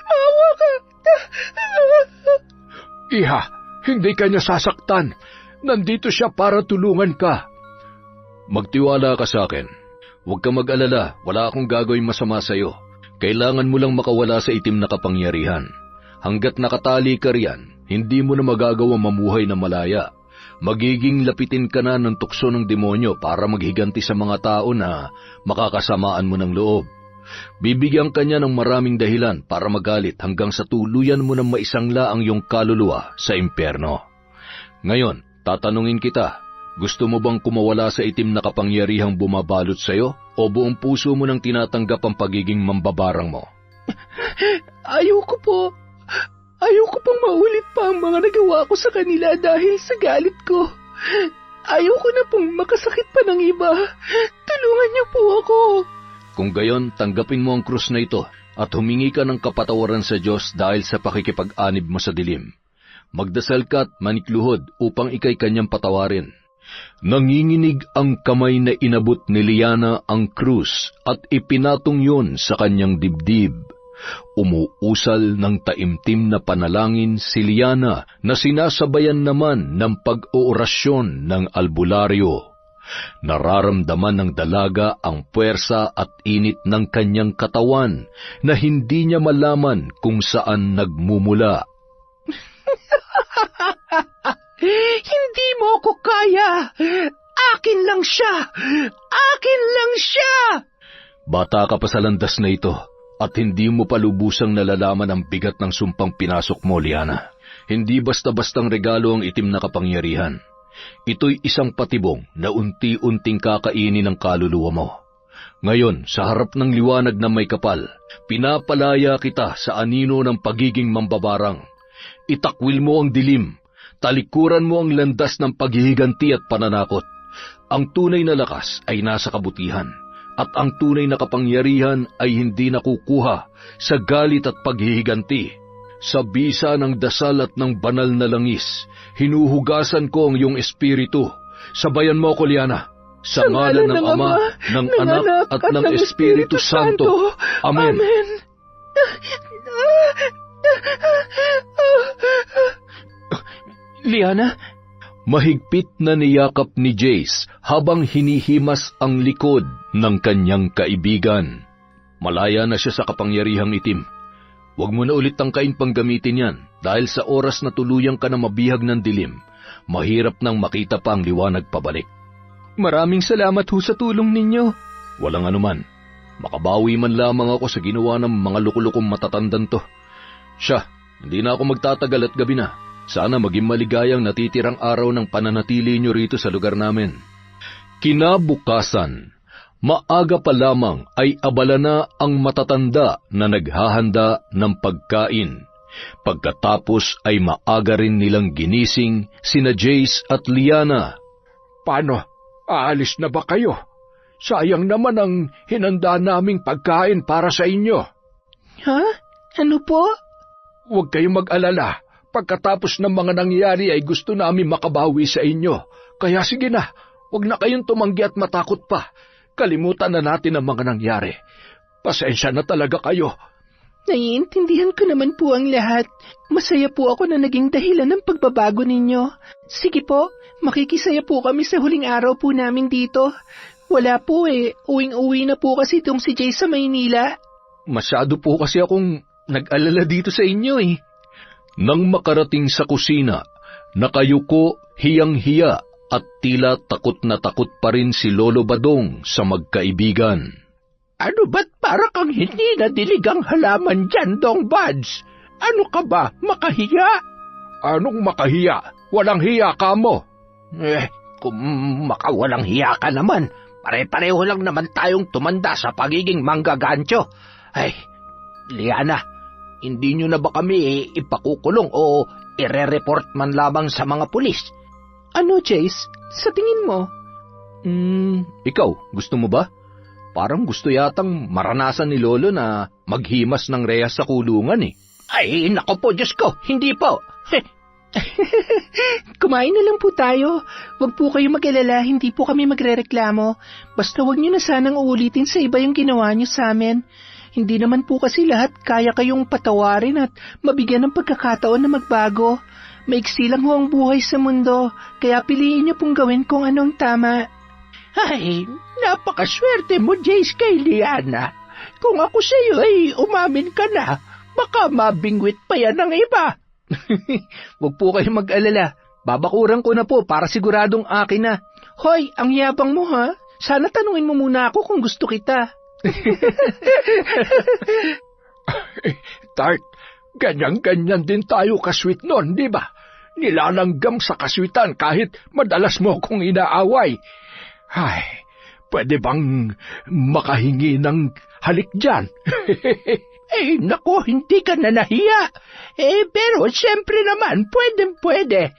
Maawa ka. Iha, hindi ka niya sasaktan. Nandito siya para tulungan ka. Magtiwala ka sa akin. Huwag ka mag-alala, wala akong gagawin masama sa iyo. Kailangan mo lang makawala sa itim na kapangyarihan. Hanggat nakatali ka riyan, hindi mo na magagawa mamuhay na malaya. Magiging lapitin ka na ng tukso ng demonyo para maghiganti sa mga tao na makakasamaan mo ng loob. Bibigyan ka niya ng maraming dahilan para magalit hanggang sa tuluyan mo ng maisangla ang iyong kaluluwa sa impyerno. Ngayon, tatanungin kita, Gusto mo bang kumawala sa itim na kapangyarihang bumabalot sa'yo o buong puso mo nang tinatanggap ang pagiging mambabarang mo? Ayoko po. Ayoko pang maulit pa ang mga nagawa ko sa kanila dahil sa galit ko. Ayoko na pong makasakit pa ng iba. Tulungan niyo po ako. Kung gayon, tanggapin mo ang krus na ito at humingi ka ng kapatawaran sa Diyos dahil sa pakikipag-anib mo sa dilim. Magdasal ka at manikluhod upang ikay kanyang patawarin. Nanginginig ang kamay na inabot ni Liana ang krus at ipinatong yun sa kanyang dibdib. Umuusal ng taimtim na panalangin si Liana na sinasabayan naman ng pag-oorasyon ng albularyo. Nararamdaman ng dalaga ang puwersa at init ng kanyang katawan na hindi niya malaman kung saan nagmumula. Hindi mo ko kaya. Akin lang siya. Akin lang siya. Bata ka pa sa landas na ito at hindi mo pa lubusang nalalaman ang bigat ng sumpang pinasok mo, Liana. Hindi basta-bastang regalo ang itim na kapangyarihan. Ito'y isang patibong na unti-unting kakainin ng kaluluwa mo. Ngayon, sa harap ng liwanag na may kapal, pinapalaya kita sa anino ng pagiging mambabarang. Itakwil mo ang dilim. Talikuran mo ang landas ng paghihiganti at pananakot. Ang tunay na lakas ay nasa kabutihan, at ang tunay na kapangyarihan ay hindi nakukuha sa galit at paghihiganti. Sa bisa ng dasal at ng banal na langis, hinuhugasan ko ang iyong espiritu. Sabayan mo ako, Liana. Sa ngalan ng Ama, ng Anak at ng Espiritu Santo. Amen. Amen. Liana? Mahigpit na niyakap ni Jace habang hinihimas ang likod ng kanyang kaibigan. Malaya na siya sa kapangyarihang itim. Huwag mo na ulit tangkain pang gamitin yan dahil sa oras na tuluyang ka na mabihag ng dilim, mahirap nang makita pa ang liwanag pabalik. Maraming salamat ho sa tulong ninyo. Walang anuman. Makabawi man lamang ako sa ginawa ng mga lukulukong matatandang to. Siya, hindi na ako magtatagal at gabi na. Sana maging maligayang natitirang araw ng pananatili niyo rito sa lugar namin. Kinabukasan, maaga pa lamang ay abala na ang matatanda na naghahanda ng pagkain. Pagkatapos ay maaga rin nilang ginising sina Jace at Liana. Paano? Aalis na ba kayo? Sayang naman ang hinanda naming pagkain para sa inyo. Ha? Ano po? Huwag kayong mag-alala. Pagkatapos ng mga nangyari ay gusto namin makabawi sa inyo. Kaya sige na, huwag na kayong tumanggi at matakot pa. Kalimutan na natin ang mga nangyari. Pasensya na talaga kayo. Naiintindihan ko naman po ang lahat. Masaya po ako na naging dahilan ng pagbabago ninyo. Sige po, makikisaya po kami sa huling araw po namin dito. Wala po uwing-uwi na po kasi itong si Jay sa Maynila. Masyado po kasi akong nag-alala dito sa inyo Nang makarating sa kusina, nakayuko, hiyang-hiya at tila takot na takot pa rin si Lolo Badong sa magkaibigan. Ano ba't para kang hindi nadilig ang halaman dyan, Dong Buds? Ano ka ba, makahiya? Anong makahiya? Walang hiya ka mo. Kung makawalang hiya ka naman, pare-pareho lang naman tayong tumanda sa pagiging manggagancho. Ay, Liana, hindi nyo na ba kami ipakukulong o ire-report man lamang sa mga pulis? Ano, Jace? Sa tingin mo? Ikaw, gusto mo ba? Parang gusto yatang maranasan ni Lolo na maghimas ng rehas sa kulungan Ay, nako po, Diyos ko, hindi po. Kumain na lang po tayo. Huwag po kayo mag-alala, hindi po kami magrereklamo. Basta huwag nyo na sanang uulitin sa iba yung ginawa nyo sa amin. Hindi naman po kasi lahat kaya kayong patawarin at mabigyan ng pagkakataon na magbago. Maiksi lang ho ang buhay sa mundo, kaya piliin niyo pong gawin kung anong tama. Ay, napakaswerte mo, Jace, kay Liana. Kung ako sa'yo ay umamin ka na, baka mabingwit pa yan ng iba. Huwag po kayong mag-alala. Babakuran ko na po para siguradong akin na. Hoy, ang yabang mo ha? Sana tanungin mo muna ako kung gusto kita. Tart, ganyan-ganyan din tayo kasweet nun, di ba? nilalanggam sa kaswitan kahit madalas mo akong inaaway. Ay, pwede bang makahingi ng halik dyan? Naku, hindi ka na nahiya. Pero siyempre naman, pwede.